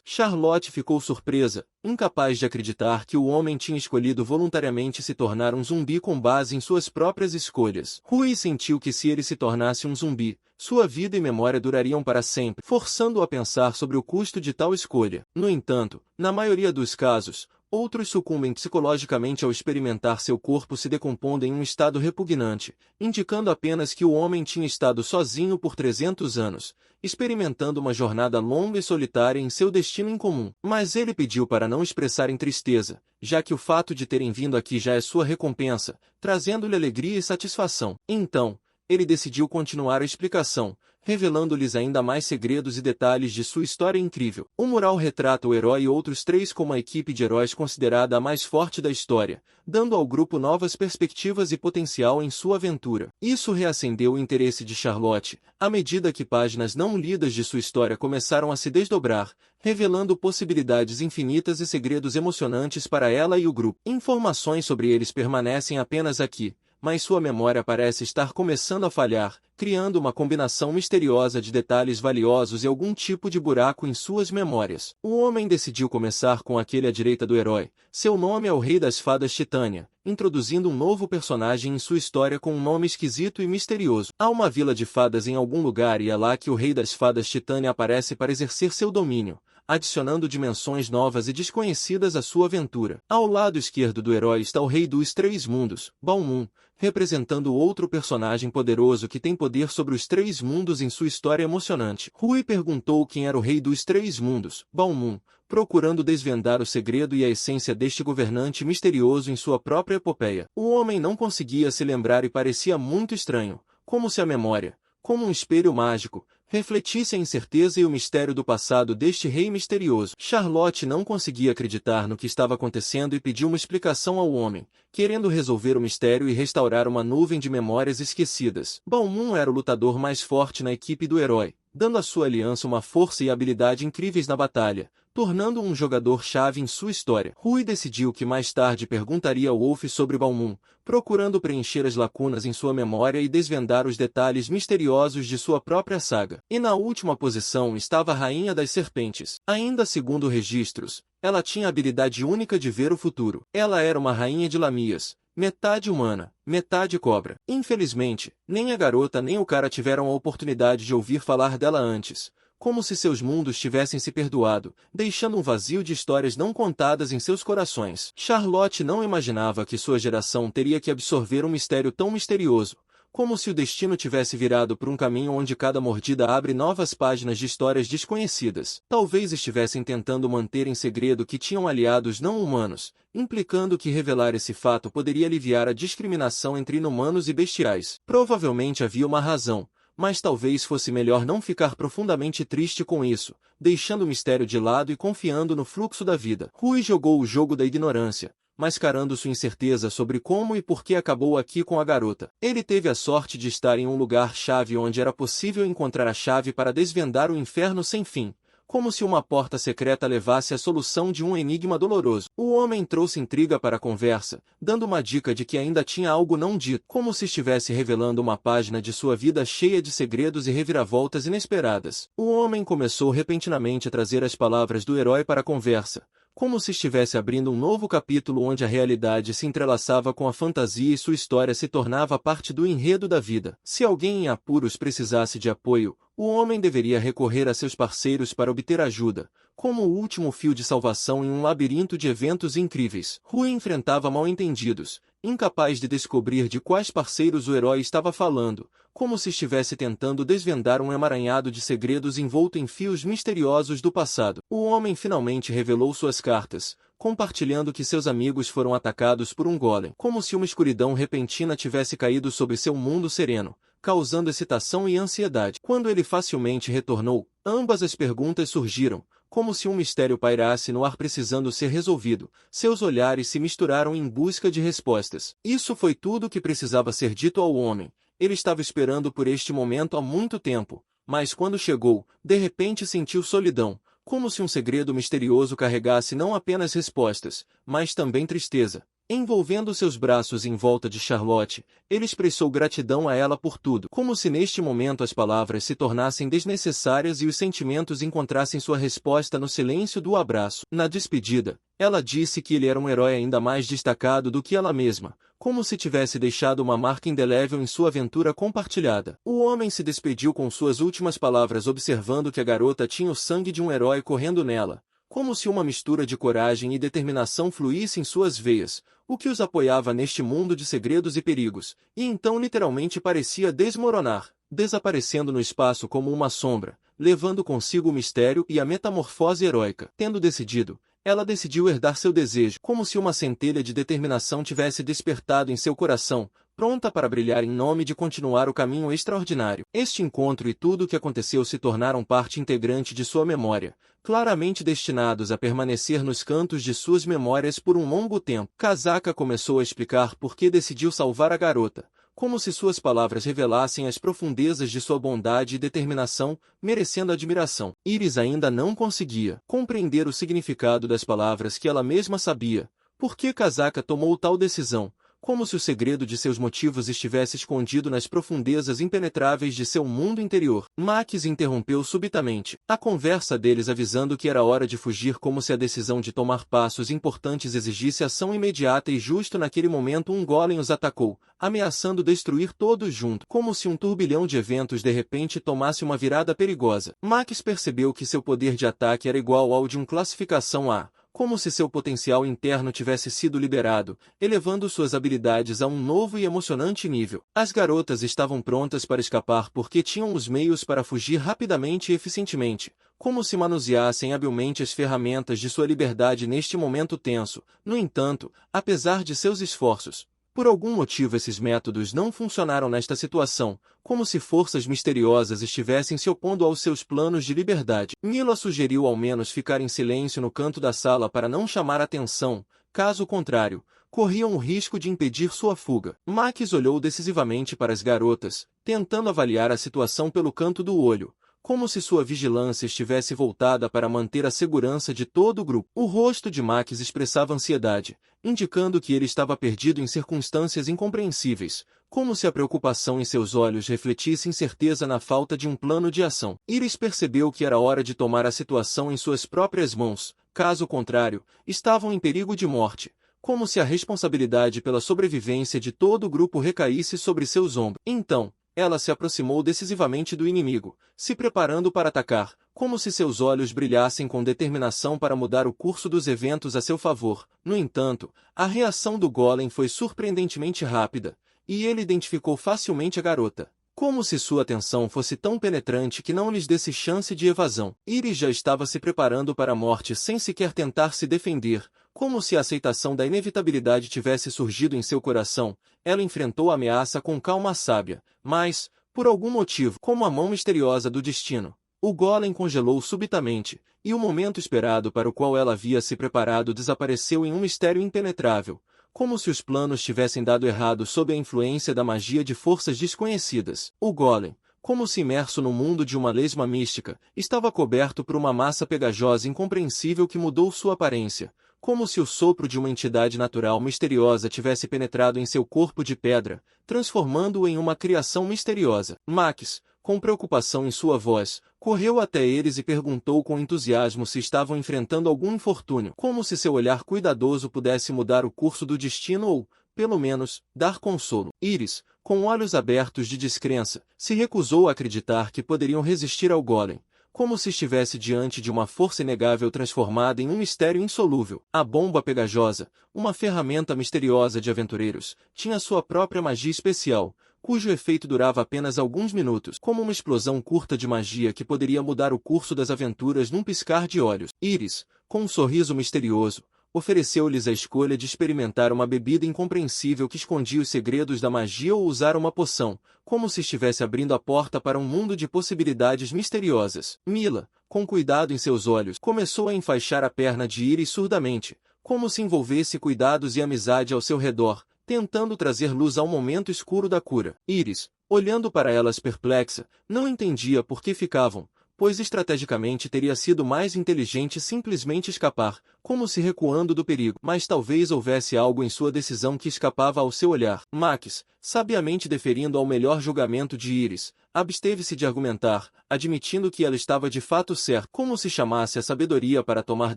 Charlotte ficou surpresa, incapaz de acreditar que o homem tinha escolhido voluntariamente se tornar um zumbi com base em suas próprias escolhas. Rui sentiu que se ele se tornasse um zumbi, sua vida e memória durariam para sempre, forçando-o a pensar sobre o custo de tal escolha. No entanto, na maioria dos casos, outros sucumbem psicologicamente ao experimentar seu corpo se decompondo em um estado repugnante, indicando apenas que o homem tinha estado sozinho por 300 anos, experimentando uma jornada longa e solitária em seu destino incomum. Mas ele pediu para não expressarem tristeza, já que o fato de terem vindo aqui já é sua recompensa, trazendo-lhe alegria e satisfação. Então, ele decidiu continuar a explicação, revelando-lhes ainda mais segredos e detalhes de sua história incrível. O mural retrata o herói e outros 3 como a equipe de heróis considerada a mais forte da história, dando ao grupo novas perspectivas e potencial em sua aventura. Isso reacendeu o interesse de Charlotte, à medida que páginas não lidas de sua história começaram a se desdobrar, revelando possibilidades infinitas e segredos emocionantes para ela e o grupo. Informações sobre eles permanecem apenas aqui, mas sua memória parece estar começando a falhar, criando uma combinação misteriosa de detalhes valiosos e algum tipo de buraco em suas memórias. O homem decidiu começar com aquele à direita do herói. Seu nome é o Rei das Fadas Titânia, introduzindo um novo personagem em sua história com um nome esquisito e misterioso. Há uma vila de fadas em algum lugar e é lá que o Rei das Fadas Titânia aparece para exercer seu domínio, adicionando dimensões novas e desconhecidas à sua aventura. Ao lado esquerdo do herói está o Rei dos Três Mundos, Balmung, representando outro personagem poderoso que tem poder sobre os 3 mundos em sua história emocionante. Rui perguntou quem era o Rei dos Três Mundos, Balmung, procurando desvendar o segredo e a essência deste governante misterioso em sua própria epopeia. O homem não conseguia se lembrar e parecia muito estranho, como se a memória, como um espelho mágico, refletisse a incerteza e o mistério do passado deste rei misterioso. Charlotte não conseguia acreditar no que estava acontecendo e pediu uma explicação ao homem, querendo resolver o mistério e restaurar uma nuvem de memórias esquecidas. Balmung era o lutador mais forte na equipe do herói, dando à sua aliança uma força e habilidade incríveis na batalha, tornando-o um jogador-chave em sua história. Rui decidiu que mais tarde perguntaria ao Wolf sobre Balmung, procurando preencher as lacunas em sua memória e desvendar os detalhes misteriosos de sua própria saga. E na última posição estava a Rainha das Serpentes. Ainda segundo registros, ela tinha a habilidade única de ver o futuro. Ela era uma rainha de Lamias, metade humana, metade cobra. Infelizmente, nem a garota nem o cara tiveram a oportunidade de ouvir falar dela antes, como se seus mundos tivessem se perdoado, deixando um vazio de histórias não contadas em seus corações. Charlotte não imaginava que sua geração teria que absorver um mistério tão misterioso, como se o destino tivesse virado por um caminho onde cada mordida abre novas páginas de histórias desconhecidas. Talvez estivessem tentando manter em segredo que tinham aliados não humanos, implicando que revelar esse fato poderia aliviar a discriminação entre inumanos e bestiais. Provavelmente havia uma razão, mas talvez fosse melhor não ficar profundamente triste com isso, deixando o mistério de lado e confiando no fluxo da vida. Rui jogou o jogo da ignorância, mascarando sua incerteza sobre como e por que acabou aqui com a garota. Ele teve a sorte de estar em um lugar-chave onde era possível encontrar a chave para desvendar o inferno sem fim, como se uma porta secreta levasse à solução de um enigma doloroso. O homem trouxe intriga para a conversa, dando uma dica de que ainda tinha algo não dito, como se estivesse revelando uma página de sua vida cheia de segredos e reviravoltas inesperadas. O homem começou repentinamente a trazer as palavras do herói para a conversa, como se estivesse abrindo um novo capítulo onde a realidade se entrelaçava com a fantasia e sua história se tornava parte do enredo da vida. Se alguém em apuros precisasse de apoio, o homem deveria recorrer a seus parceiros para obter ajuda, como o último fio de salvação em um labirinto de eventos incríveis. Rui enfrentava mal-entendidos, incapaz de descobrir de quais parceiros o herói estava falando, como se estivesse tentando desvendar um emaranhado de segredos envolto em fios misteriosos do passado. O homem finalmente revelou suas cartas, compartilhando que seus amigos foram atacados por um golem, como se uma escuridão repentina tivesse caído sobre seu mundo sereno, causando excitação e ansiedade. Quando ele facilmente retornou, ambas as perguntas surgiram, como se um mistério pairasse no ar precisando ser resolvido. Seus olhares se misturaram em busca de respostas. Isso foi tudo o que precisava ser dito ao homem. Ele estava esperando por este momento há muito tempo, mas quando chegou, de repente sentiu solidão, como se um segredo misterioso carregasse não apenas respostas, mas também tristeza. Envolvendo seus braços em volta de Charlotte, ele expressou gratidão a ela por tudo, como se neste momento as palavras se tornassem desnecessárias e os sentimentos encontrassem sua resposta no silêncio do abraço. Na despedida, ela disse que ele era um herói ainda mais destacado do que ela mesma, como se tivesse deixado uma marca indelével em sua aventura compartilhada. O homem se despediu com suas últimas palavras observando que a garota tinha o sangue de um herói correndo nela, como se uma mistura de coragem e determinação fluísse em suas veias, o que os apoiava neste mundo de segredos e perigos, e então literalmente parecia desmoronar, desaparecendo no espaço como uma sombra, levando consigo o mistério e a metamorfose heróica. Tendo decidido, ela decidiu herdar seu desejo, como se uma centelha de determinação tivesse despertado em seu coração, pronta para brilhar em nome de continuar o caminho extraordinário. Este encontro e tudo o que aconteceu se tornaram parte integrante de sua memória, claramente destinados a permanecer nos cantos de suas memórias por um longo tempo. Kazaka começou a explicar por que decidiu salvar a garota, como se suas palavras revelassem as profundezas de sua bondade e determinação, merecendo admiração. Iris ainda não conseguia compreender o significado das palavras que ela mesma sabia. Por que Kazaka tomou tal decisão? Como se o segredo de seus motivos estivesse escondido nas profundezas impenetráveis de seu mundo interior. Max interrompeu subitamente a conversa deles, avisando que era hora de fugir, como se a decisão de tomar passos importantes exigisse ação imediata, e justo naquele momento um golem os atacou, ameaçando destruir todos juntos, como se um turbilhão de eventos de repente tomasse uma virada perigosa. Max percebeu que seu poder de ataque era igual ao de um classificação A, como se seu potencial interno tivesse sido liberado, elevando suas habilidades a um novo e emocionante nível. As garotas estavam prontas para escapar porque tinham os meios para fugir rapidamente e eficientemente, como se manuseassem habilmente as ferramentas de sua liberdade neste momento tenso. No entanto, apesar de seus esforços, por algum motivo esses métodos não funcionaram nesta situação, como se forças misteriosas estivessem se opondo aos seus planos de liberdade. Mila sugeriu ao menos ficar em silêncio no canto da sala para não chamar atenção, caso contrário, corriam o risco de impedir sua fuga. Max olhou decisivamente para as garotas, tentando avaliar a situação pelo canto do olho, como se sua vigilância estivesse voltada para manter a segurança de todo o grupo. O rosto de Max expressava ansiedade, indicando que ele estava perdido em circunstâncias incompreensíveis, como se a preocupação em seus olhos refletisse incerteza na falta de um plano de ação. Iris percebeu que era hora de tomar a situação em suas próprias mãos, caso contrário, estavam em perigo de morte, como se a responsabilidade pela sobrevivência de todo o grupo recaísse sobre seus ombros. Então, ela se aproximou decisivamente do inimigo, se preparando para atacar, como se seus olhos brilhassem com determinação para mudar o curso dos eventos a seu favor. No entanto, a reação do golem foi surpreendentemente rápida, e ele identificou facilmente a garota, como se sua atenção fosse tão penetrante que não lhes desse chance de evasão. Iris já estava se preparando para a morte sem sequer tentar se defender, como se a aceitação da inevitabilidade tivesse surgido em seu coração. Ela enfrentou a ameaça com calma sábia, mas, por algum motivo, como a mão misteriosa do destino, o golem congelou subitamente, e o momento esperado para o qual ela havia se preparado desapareceu em um mistério impenetrável, como se os planos tivessem dado errado sob a influência da magia de forças desconhecidas. O golem, como se imerso no mundo de uma lesma mística, estava coberto por uma massa pegajosa incompreensível que mudou sua aparência, como se o sopro de uma entidade natural misteriosa tivesse penetrado em seu corpo de pedra, transformando-o em uma criação misteriosa. Max, com preocupação em sua voz, correu até eles e perguntou com entusiasmo se estavam enfrentando algum infortúnio, como se seu olhar cuidadoso pudesse mudar o curso do destino ou, pelo menos, dar consolo. Iris, com olhos abertos de descrença, se recusou a acreditar que poderiam resistir ao golem, como se estivesse diante de uma força inegável transformada em um mistério insolúvel. A bomba pegajosa, uma ferramenta misteriosa de aventureiros, tinha sua própria magia especial, cujo efeito durava apenas alguns minutos, como uma explosão curta de magia que poderia mudar o curso das aventuras num piscar de olhos. Iris, com um sorriso misterioso, ofereceu-lhes a escolha de experimentar uma bebida incompreensível que escondia os segredos da magia ou usar uma poção, como se estivesse abrindo a porta para um mundo de possibilidades misteriosas. Mila, com cuidado em seus olhos, começou a enfaixar a perna de Iris surdamente, como se envolvesse cuidados e amizade ao seu redor, tentando trazer luz ao momento escuro da cura. Iris, olhando para elas perplexa, não entendia por que ficavam, pois estrategicamente teria sido mais inteligente simplesmente escapar, como se recuando do perigo. Mas talvez houvesse algo em sua decisão que escapava ao seu olhar. Max, sabiamente deferindo ao melhor julgamento de Iris, absteve-se de argumentar, admitindo que ela estava de fato certa, como se chamasse a sabedoria para tomar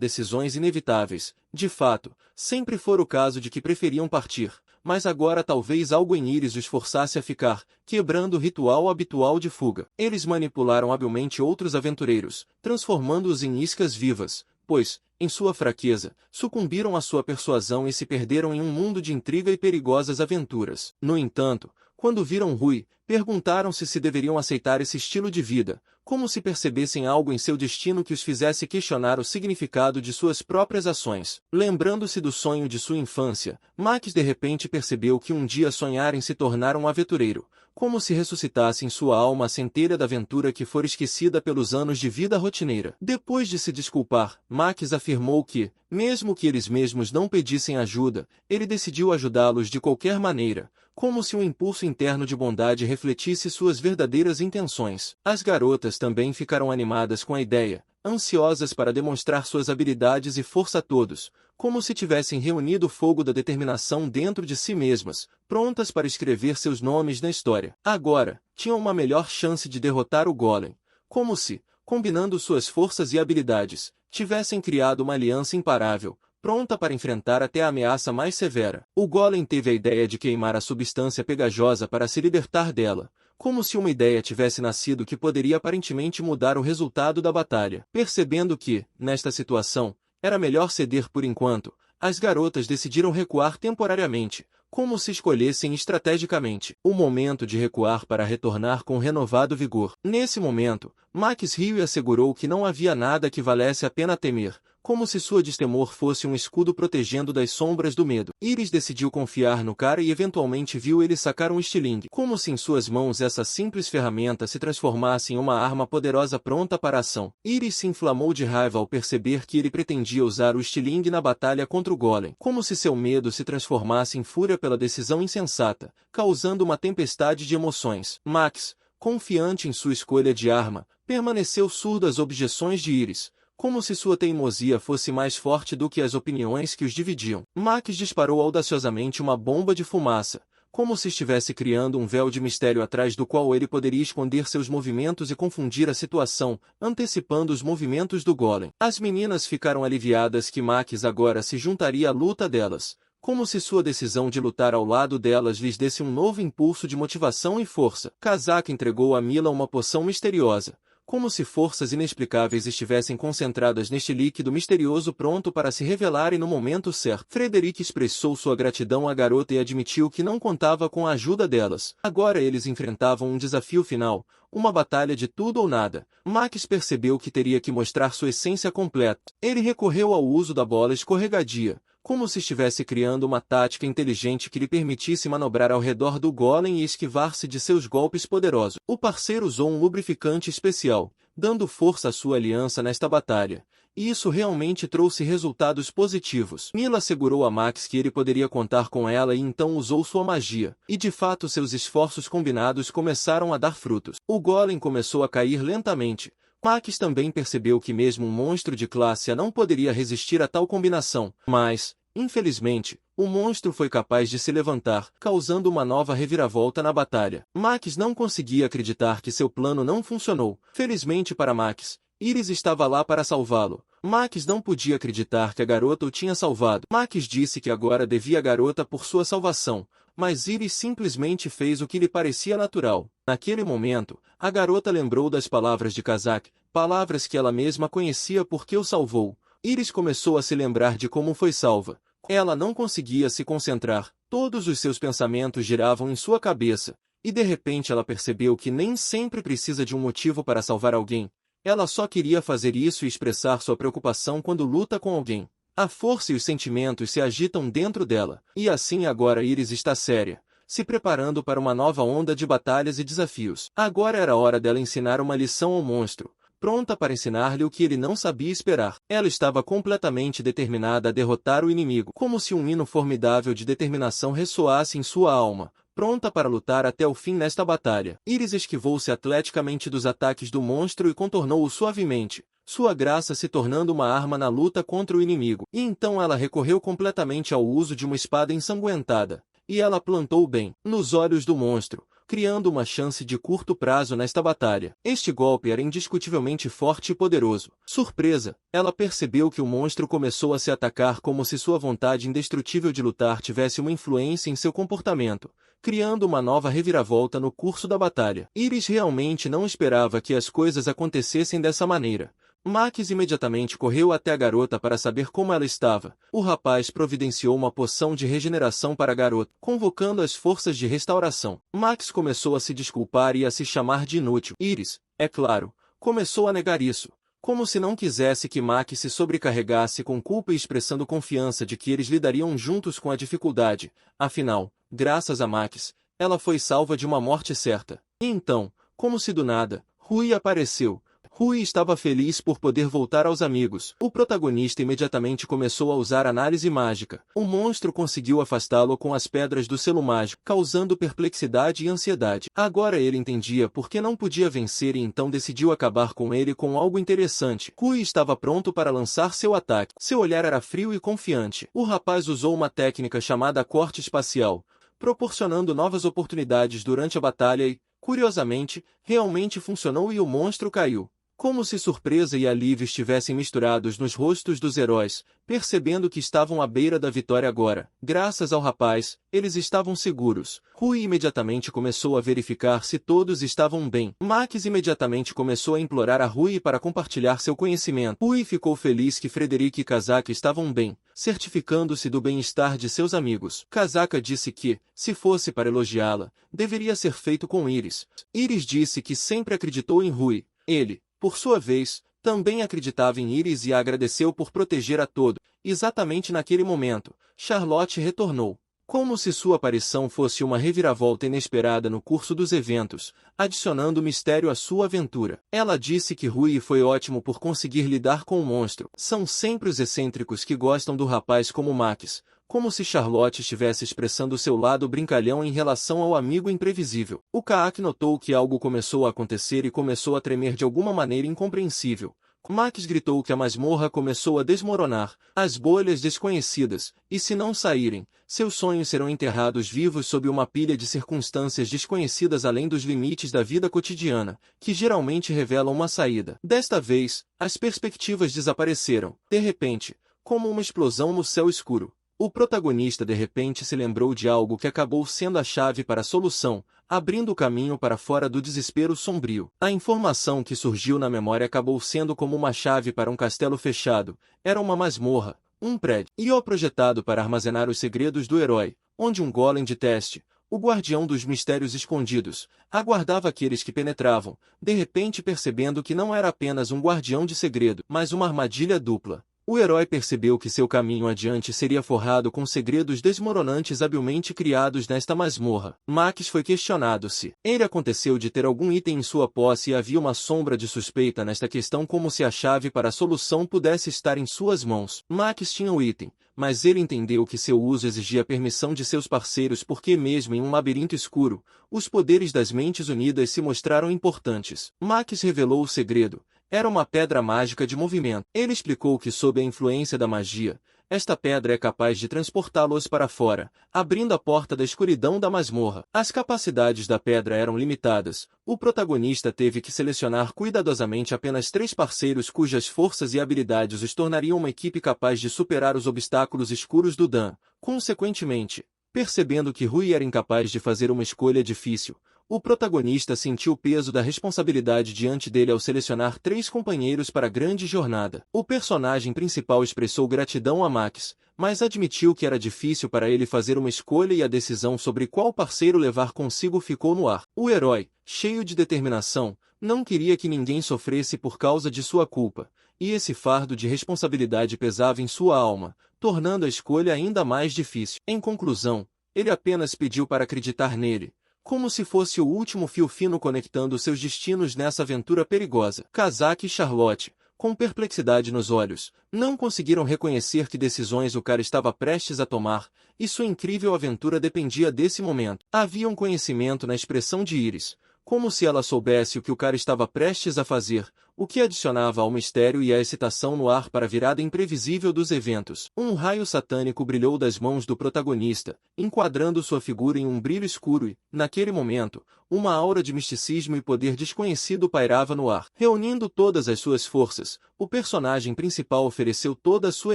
decisões inevitáveis. De fato, sempre fora o caso de que preferiam partir, mas agora talvez algo em Iris os forçasse a ficar, quebrando o ritual habitual de fuga. Eles manipularam habilmente outros aventureiros, transformando-os em iscas vivas, pois, em sua fraqueza, sucumbiram à sua persuasão e se perderam em um mundo de intriga e perigosas aventuras. No entanto, Quando viram Rui, perguntaram-se se deveriam aceitar esse estilo de vida, como se percebessem algo em seu destino que os fizesse questionar o significado de suas próprias ações. Lembrando-se do sonho de sua infância, Max de repente percebeu que um dia sonhara em se tornar um aventureiro, como se ressuscitasse em sua alma a centelha da aventura que fora esquecida pelos anos de vida rotineira. Depois de se desculpar, Max afirmou que, mesmo que eles mesmos não pedissem ajuda, ele decidiu ajudá-los de qualquer maneira, como se um impulso interno de bondade refletisse suas verdadeiras intenções. As garotas também ficaram animadas com a ideia, ansiosas para demonstrar suas habilidades e força a todos, como se tivessem reunido o fogo da determinação dentro de si mesmas, prontas para escrever seus nomes na história. Agora, tinham uma melhor chance de derrotar o Golem, como se, combinando suas forças e habilidades, tivessem criado uma aliança imparável, pronta para enfrentar até a ameaça mais severa. O Golem teve a ideia de queimar a substância pegajosa para se libertar dela, como se uma ideia tivesse nascido que poderia aparentemente mudar o resultado da batalha. Percebendo que, nesta situação, era melhor ceder por enquanto, as garotas decidiram recuar temporariamente, como se escolhessem estrategicamente o momento de recuar para retornar com renovado vigor. Nesse momento, Max riu e assegurou que não havia nada que valesse a pena temer, como se sua destemor fosse um escudo protegendo das sombras do medo. Iris decidiu confiar no cara e eventualmente viu ele sacar um estilingue, como se em suas mãos essa simples ferramenta se transformasse em uma arma poderosa pronta para a ação. Iris se inflamou de raiva ao perceber que ele pretendia usar o estilingue na batalha contra o Golem, como se seu medo se transformasse em fúria pela decisão insensata, causando uma tempestade de emoções. Max, confiante em sua escolha de arma, permaneceu surdo às objeções de Iris, como se sua teimosia fosse mais forte do que as opiniões que os dividiam. Max disparou audaciosamente uma bomba de fumaça, como se estivesse criando um véu de mistério atrás do qual ele poderia esconder seus movimentos e confundir a situação, antecipando os movimentos do Golem. As meninas ficaram aliviadas que Max agora se juntaria à luta delas, como se sua decisão de lutar ao lado delas lhes desse um novo impulso de motivação e força. Kazak entregou a Mila uma poção misteriosa, como se forças inexplicáveis estivessem concentradas neste líquido misterioso pronto para se revelarem no momento certo. Frederic expressou sua gratidão à garota e admitiu que não contava com a ajuda delas. Agora eles enfrentavam um desafio final, uma batalha de tudo ou nada. Max percebeu que teria que mostrar sua essência completa. Ele recorreu ao uso da bola escorregadia, como se estivesse criando uma tática inteligente que lhe permitisse manobrar ao redor do Golem e esquivar-se de seus golpes poderosos. O parceiro usou um lubrificante especial, dando força à sua aliança nesta batalha, e isso realmente trouxe resultados positivos. Mila assegurou a Max que ele poderia contar com ela e então usou sua magia, e de fato seus esforços combinados começaram a dar frutos. O Golem começou a cair lentamente. Max também percebeu que mesmo um monstro de classe A não poderia resistir a tal combinação, mas, infelizmente, o monstro foi capaz de se levantar, causando uma nova reviravolta na batalha. Max não conseguia acreditar que seu plano não funcionou. Felizmente para Max, Iris estava lá para salvá-lo. Max não podia acreditar que a garota o tinha salvado. Max disse que agora devia a garota por sua salvação, mas Iris simplesmente fez o que lhe parecia natural. Naquele momento, a garota lembrou das palavras de Kazak, palavras que ela mesma conhecia porque o salvou. Iris começou a se lembrar de como foi salva. Ela não conseguia se concentrar, todos os seus pensamentos giravam em sua cabeça, e de repente ela percebeu que nem sempre precisa de um motivo para salvar alguém. Ela só queria fazer isso e expressar sua preocupação quando luta com alguém. A força e os sentimentos se agitam dentro dela, e assim agora Iris está séria, se preparando para uma nova onda de batalhas e desafios. Agora era hora dela ensinar uma lição ao monstro, pronta para ensinar-lhe o que ele não sabia esperar. Ela estava completamente determinada a derrotar o inimigo, como se um hino formidável de determinação ressoasse em sua alma, pronta para lutar até o fim nesta batalha. Iris esquivou-se atleticamente dos ataques do monstro e contornou-o suavemente, sua graça se tornando uma arma na luta contra o inimigo. E então ela recorreu completamente ao uso de uma espada ensanguentada, e ela plantou bem nos olhos do monstro, criando uma chance de curto prazo nesta batalha. Este golpe era indiscutivelmente forte e poderoso. Surpresa, ela percebeu que o monstro começou a se atacar como se sua vontade indestrutível de lutar tivesse uma influência em seu comportamento, criando uma nova reviravolta no curso da batalha. Iris realmente não esperava que as coisas acontecessem dessa maneira, Max imediatamente correu até a garota para saber como ela estava. O rapaz providenciou uma poção de regeneração para a garota, convocando as forças de restauração. Max começou a se desculpar e a se chamar de inútil. Iris, é claro, começou a negar isso, como se não quisesse que Max se sobrecarregasse com culpa e expressando confiança de que eles lidariam juntos com a dificuldade. Afinal, graças a Max, ela foi salva de uma morte certa. E então, como se do nada, Rui apareceu. Rui estava feliz por poder voltar aos amigos. O protagonista imediatamente começou a usar análise mágica. O monstro conseguiu afastá-lo com as pedras do selo mágico, causando perplexidade e ansiedade. Agora ele entendia por que não podia vencer e então decidiu acabar com ele com algo interessante. Rui estava pronto para lançar seu ataque. Seu olhar era frio e confiante. O rapaz usou uma técnica chamada corte espacial, proporcionando novas oportunidades durante a batalha e, curiosamente, realmente funcionou e o monstro caiu. Como se surpresa e alívio estivessem misturados nos rostos dos heróis, percebendo que estavam à beira da vitória agora. Graças ao rapaz, eles estavam seguros. Rui imediatamente começou a verificar se todos estavam bem. Max imediatamente começou a implorar a Rui para compartilhar seu conhecimento. Rui ficou feliz que Frederic e Kazaka estavam bem, certificando-se do bem-estar de seus amigos. Kazaka disse que, se fosse para elogiá-la, deveria ser feito com Iris. Iris disse que sempre acreditou em Rui. Ele, por sua vez, também acreditava em Iris e a agradeceu por proteger a todo. Exatamente naquele momento, Charlotte retornou. Como se sua aparição fosse uma reviravolta inesperada no curso dos eventos, adicionando mistério à sua aventura. Ela disse que Rui foi ótimo por conseguir lidar com o monstro. São sempre os excêntricos que gostam do rapaz como Max, como se Charlotte estivesse expressando seu lado brincalhão em relação ao amigo imprevisível. O Kaak notou que algo começou a acontecer e começou a tremer de alguma maneira incompreensível. Max gritou que a masmorra começou a desmoronar, as bolhas desconhecidas, e se não saírem, seus sonhos serão enterrados vivos sob uma pilha de circunstâncias desconhecidas além dos limites da vida cotidiana, que geralmente revelam uma saída. Desta vez, as perspectivas desapareceram, de repente, como uma explosão no céu escuro. O protagonista de repente se lembrou de algo que acabou sendo a chave para a solução, abrindo o caminho para fora do desespero sombrio. A informação que surgiu na memória acabou sendo como uma chave para um castelo fechado. Era uma masmorra, um prédio, projetado para armazenar os segredos do herói, onde um golem de teste, o guardião dos mistérios escondidos, aguardava aqueles que penetravam, de repente percebendo que não era apenas um guardião de segredo, mas uma armadilha dupla. O herói percebeu que seu caminho adiante seria forrado com segredos desmoronantes habilmente criados nesta masmorra. Max foi questionado se ele aconteceu de ter algum item em sua posse e havia uma sombra de suspeita nesta questão, como se a chave para a solução pudesse estar em suas mãos. Max tinha o item, mas ele entendeu que seu uso exigia permissão de seus parceiros porque mesmo em um labirinto escuro, os poderes das mentes unidas se mostraram importantes. Max revelou o segredo. Era uma pedra mágica de movimento. Ele explicou que sob a influência da magia, esta pedra é capaz de transportá-los para fora, abrindo a porta da escuridão da masmorra. As capacidades da pedra eram limitadas. O protagonista teve que selecionar cuidadosamente apenas 3 parceiros cujas forças e habilidades os tornariam uma equipe capaz de superar os obstáculos escuros do Dan. Consequentemente, percebendo que Rui era incapaz de fazer uma escolha difícil, o protagonista sentiu o peso da responsabilidade diante dele ao selecionar 3 companheiros para a grande jornada. O personagem principal expressou gratidão a Max, mas admitiu que era difícil para ele fazer uma escolha e a decisão sobre qual parceiro levar consigo ficou no ar. O herói, cheio de determinação, não queria que ninguém sofresse por causa de sua culpa, e esse fardo de responsabilidade pesava em sua alma, tornando a escolha ainda mais difícil. Em conclusão, ele apenas pediu para acreditar nele, como se fosse o último fio fino conectando seus destinos nessa aventura perigosa. Kazaka e Charlotte, com perplexidade nos olhos, não conseguiram reconhecer que decisões o cara estava prestes a tomar, e sua incrível aventura dependia desse momento. Havia um conhecimento na expressão de Iris, como se ela soubesse o que o cara estava prestes a fazer, o que adicionava ao mistério e à excitação no ar para a virada imprevisível dos eventos. Um raio satânico brilhou das mãos do protagonista, enquadrando sua figura em um brilho escuro e, naquele momento, uma aura de misticismo e poder desconhecido pairava no ar. Reunindo todas as suas forças, o personagem principal ofereceu toda a sua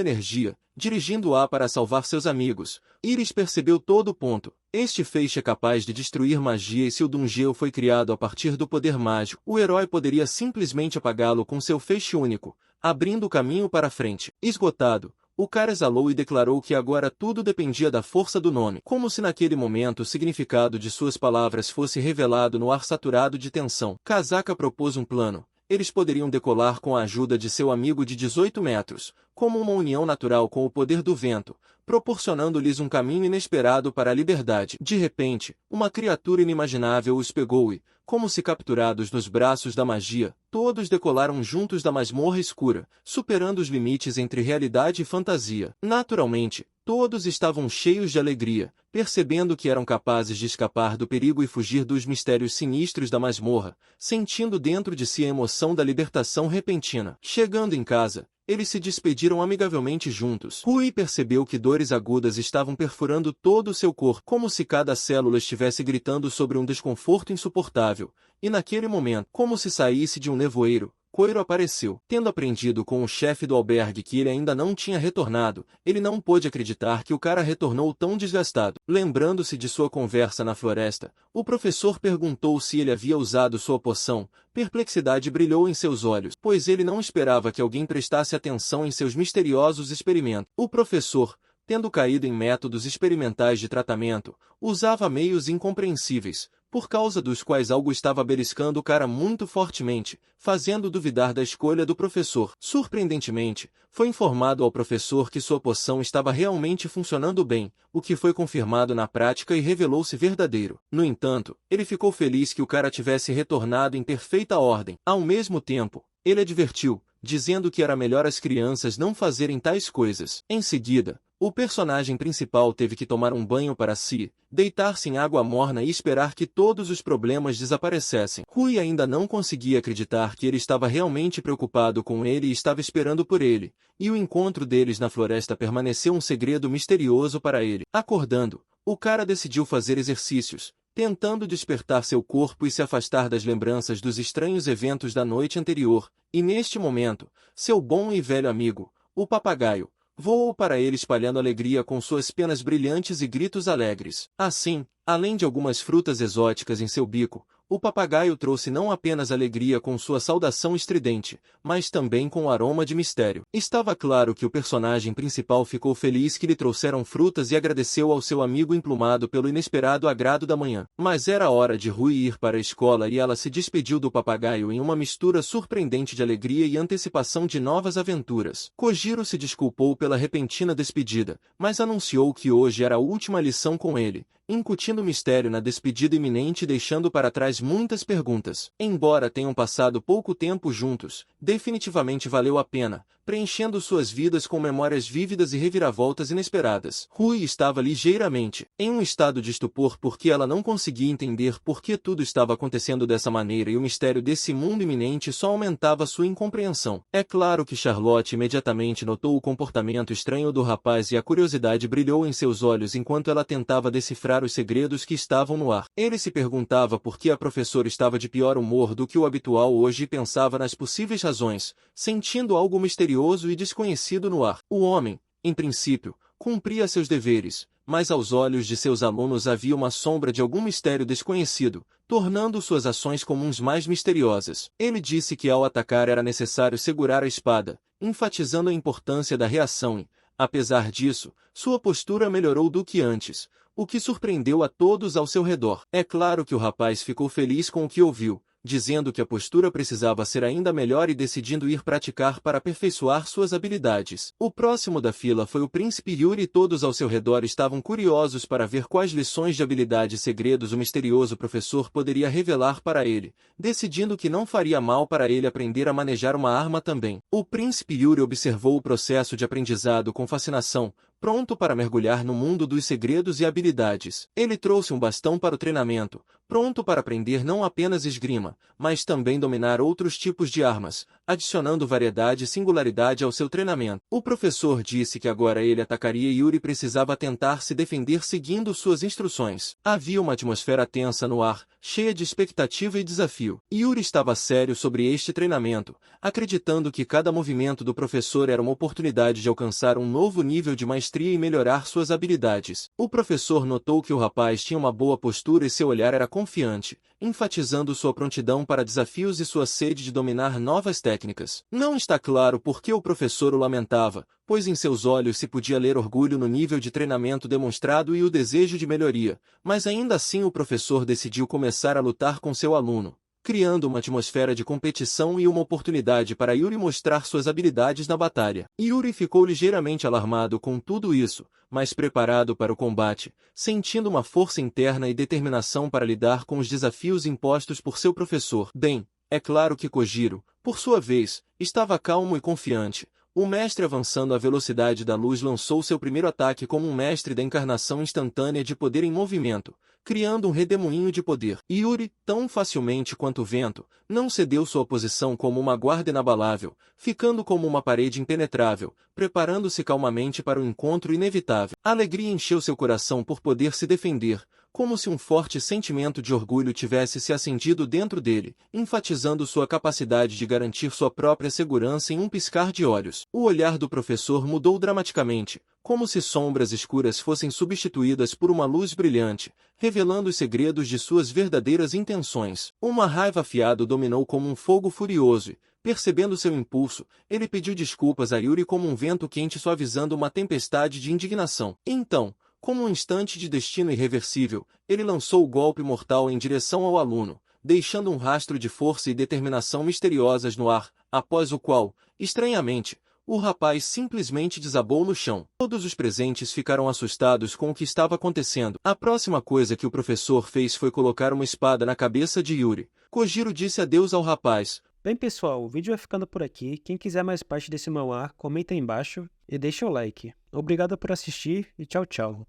energia, dirigindo-a para salvar seus amigos. Iris percebeu todo o ponto. Este feixe é capaz de destruir magia e se o Dungeo foi criado a partir do poder mágico, o herói poderia simplesmente apagá-lo com seu feixe único, abrindo o caminho para a frente. Esgotado, o cara exalou e declarou que agora tudo dependia da força do nome, como se naquele momento o significado de suas palavras fosse revelado no ar saturado de tensão. Kazaka propôs um plano. Eles poderiam decolar com a ajuda de seu amigo de 18 metros, como uma união natural com o poder do vento, proporcionando-lhes um caminho inesperado para a liberdade. De repente, uma criatura inimaginável os pegou e, como se capturados nos braços da magia, todos decolaram juntos da masmorra escura, superando os limites entre realidade e fantasia. Naturalmente, todos estavam cheios de alegria, percebendo que eram capazes de escapar do perigo e fugir dos mistérios sinistros da masmorra, sentindo dentro de si a emoção da libertação repentina. Chegando em casa, eles se despediram amigavelmente juntos. Rui percebeu que dores agudas estavam perfurando todo o seu corpo, como se cada célula estivesse gritando sobre um desconforto insuportável. E naquele momento, como se saísse de um nevoeiro, Koiro apareceu. Tendo aprendido com o chefe do albergue que ele ainda não tinha retornado, ele não pôde acreditar que o cara retornou tão desgastado. Lembrando-se de sua conversa na floresta, o professor perguntou se ele havia usado sua poção. Perplexidade brilhou em seus olhos, pois ele não esperava que alguém prestasse atenção em seus misteriosos experimentos. O professor, tendo caído em métodos experimentais de tratamento, usava meios incompreensíveis, por causa dos quais algo estava beliscando o cara muito fortemente, fazendo duvidar da escolha do professor. Surpreendentemente, foi informado ao professor que sua poção estava realmente funcionando bem, o que foi confirmado na prática e revelou-se verdadeiro. No entanto, ele ficou feliz que o cara tivesse retornado em perfeita ordem. Ao mesmo tempo, ele advertiu, dizendo que era melhor as crianças não fazerem tais coisas. Em seguida, o personagem principal teve que tomar um banho para si, deitar-se em água morna e esperar que todos os problemas desaparecessem. Rui ainda não conseguia acreditar que ele estava realmente preocupado com ele e estava esperando por ele, e o encontro deles na floresta permaneceu um segredo misterioso para ele. Acordando, o cara decidiu fazer exercícios, tentando despertar seu corpo e se afastar das lembranças dos estranhos eventos da noite anterior, e neste momento, seu bom e velho amigo, o papagaio, voou para ele espalhando alegria com suas penas brilhantes e gritos alegres. Assim, além de algumas frutas exóticas em seu bico, o papagaio trouxe não apenas alegria com sua saudação estridente, mas também com o aroma de mistério. Estava claro que o personagem principal ficou feliz que lhe trouxeram frutas e agradeceu ao seu amigo emplumado pelo inesperado agrado da manhã. Mas era hora de Rui ir para a escola e ela se despediu do papagaio em uma mistura surpreendente de alegria e antecipação de novas aventuras. Kojiro se desculpou pela repentina despedida, mas anunciou que hoje era a última lição com ele, incutindo mistério na despedida iminente e deixando para trás muitas perguntas. Embora tenham passado pouco tempo juntos, definitivamente valeu a pena, preenchendo suas vidas com memórias vívidas e reviravoltas inesperadas. Rui estava ligeiramente em um estado de estupor porque ela não conseguia entender por que tudo estava acontecendo dessa maneira e o mistério desse mundo iminente só aumentava sua incompreensão. É claro que Charlotte imediatamente notou o comportamento estranho do rapaz e a curiosidade brilhou em seus olhos enquanto ela tentava decifrar os segredos que estavam no ar. Ele se perguntava por que a professora estava de pior humor do que o habitual hoje e pensava nas possíveis razões, sentindo algo misterioso e desconhecido no ar. O homem, em princípio, cumpria seus deveres, mas aos olhos de seus alunos havia uma sombra de algum mistério desconhecido, tornando suas ações comuns mais misteriosas. Ele disse que ao atacar era necessário segurar a espada, enfatizando a importância da reação e, apesar disso, sua postura melhorou do que antes, o que surpreendeu a todos ao seu redor. É claro que o rapaz ficou feliz com o que ouviu, dizendo que a postura precisava ser ainda melhor e decidindo ir praticar para aperfeiçoar suas habilidades. O próximo da fila foi o príncipe Yuri e todos ao seu redor estavam curiosos para ver quais lições de habilidade e segredos o misterioso professor poderia revelar para ele, decidindo que não faria mal para ele aprender a manejar uma arma também. O príncipe Yuri observou o processo de aprendizado com fascinação, pronto para mergulhar no mundo dos segredos e habilidades. Ele trouxe um bastão para o treinamento, pronto para aprender não apenas esgrima, mas também dominar outros tipos de armas, adicionando variedade e singularidade ao seu treinamento. O professor disse que agora ele atacaria e Yuri precisava tentar se defender seguindo suas instruções. Havia uma atmosfera tensa no ar, cheia de expectativa e desafio. Yuri estava sério sobre este treinamento, acreditando que cada movimento do professor era uma oportunidade de alcançar um novo nível de maestria e melhorar suas habilidades. O professor notou que o rapaz tinha uma boa postura e seu olhar era confiante, enfatizando sua prontidão para desafios e sua sede de dominar novas técnicas. Não está claro por que o professor o lamentava, pois em seus olhos se podia ler orgulho no nível de treinamento demonstrado e o desejo de melhoria, mas ainda assim o professor decidiu começar a lutar com seu aluno, criando uma atmosfera de competição e uma oportunidade para Yuri mostrar suas habilidades na batalha. Yuri ficou ligeiramente alarmado com tudo isso, mas preparado para o combate, sentindo uma força interna e determinação para lidar com os desafios impostos por seu professor. Bem, é claro que Kojiro, por sua vez, estava calmo e confiante. O mestre avançando à velocidade da luz lançou seu primeiro ataque como um mestre da encarnação instantânea de poder em movimento, criando um redemoinho de poder. Yuri, tão facilmente quanto o vento, não cedeu sua posição como uma guarda inabalável, ficando como uma parede impenetrável, preparando-se calmamente para o encontro inevitável. A alegria encheu seu coração por poder se defender, como se um forte sentimento de orgulho tivesse se acendido dentro dele, enfatizando sua capacidade de garantir sua própria segurança em um piscar de olhos. O olhar do professor mudou dramaticamente, como se sombras escuras fossem substituídas por uma luz brilhante, revelando os segredos de suas verdadeiras intenções. Uma raiva afiada o dominou como um fogo furioso e, percebendo seu impulso, ele pediu desculpas a Yuri como um vento quente suavizando uma tempestade de indignação. Então, como um instante de destino irreversível, ele lançou o golpe mortal em direção ao aluno, deixando um rastro de força e determinação misteriosas no ar, após o qual, estranhamente, o rapaz simplesmente desabou no chão. Todos os presentes ficaram assustados com o que estava acontecendo. A próxima coisa que o professor fez foi colocar uma espada na cabeça de Yuri. Kojiro disse adeus ao rapaz. Bem, pessoal, o vídeo vai ficando por aqui. Quem quiser mais parte desse manhwa, comenta aí embaixo e deixa o like. Obrigado por assistir e tchau, tchau.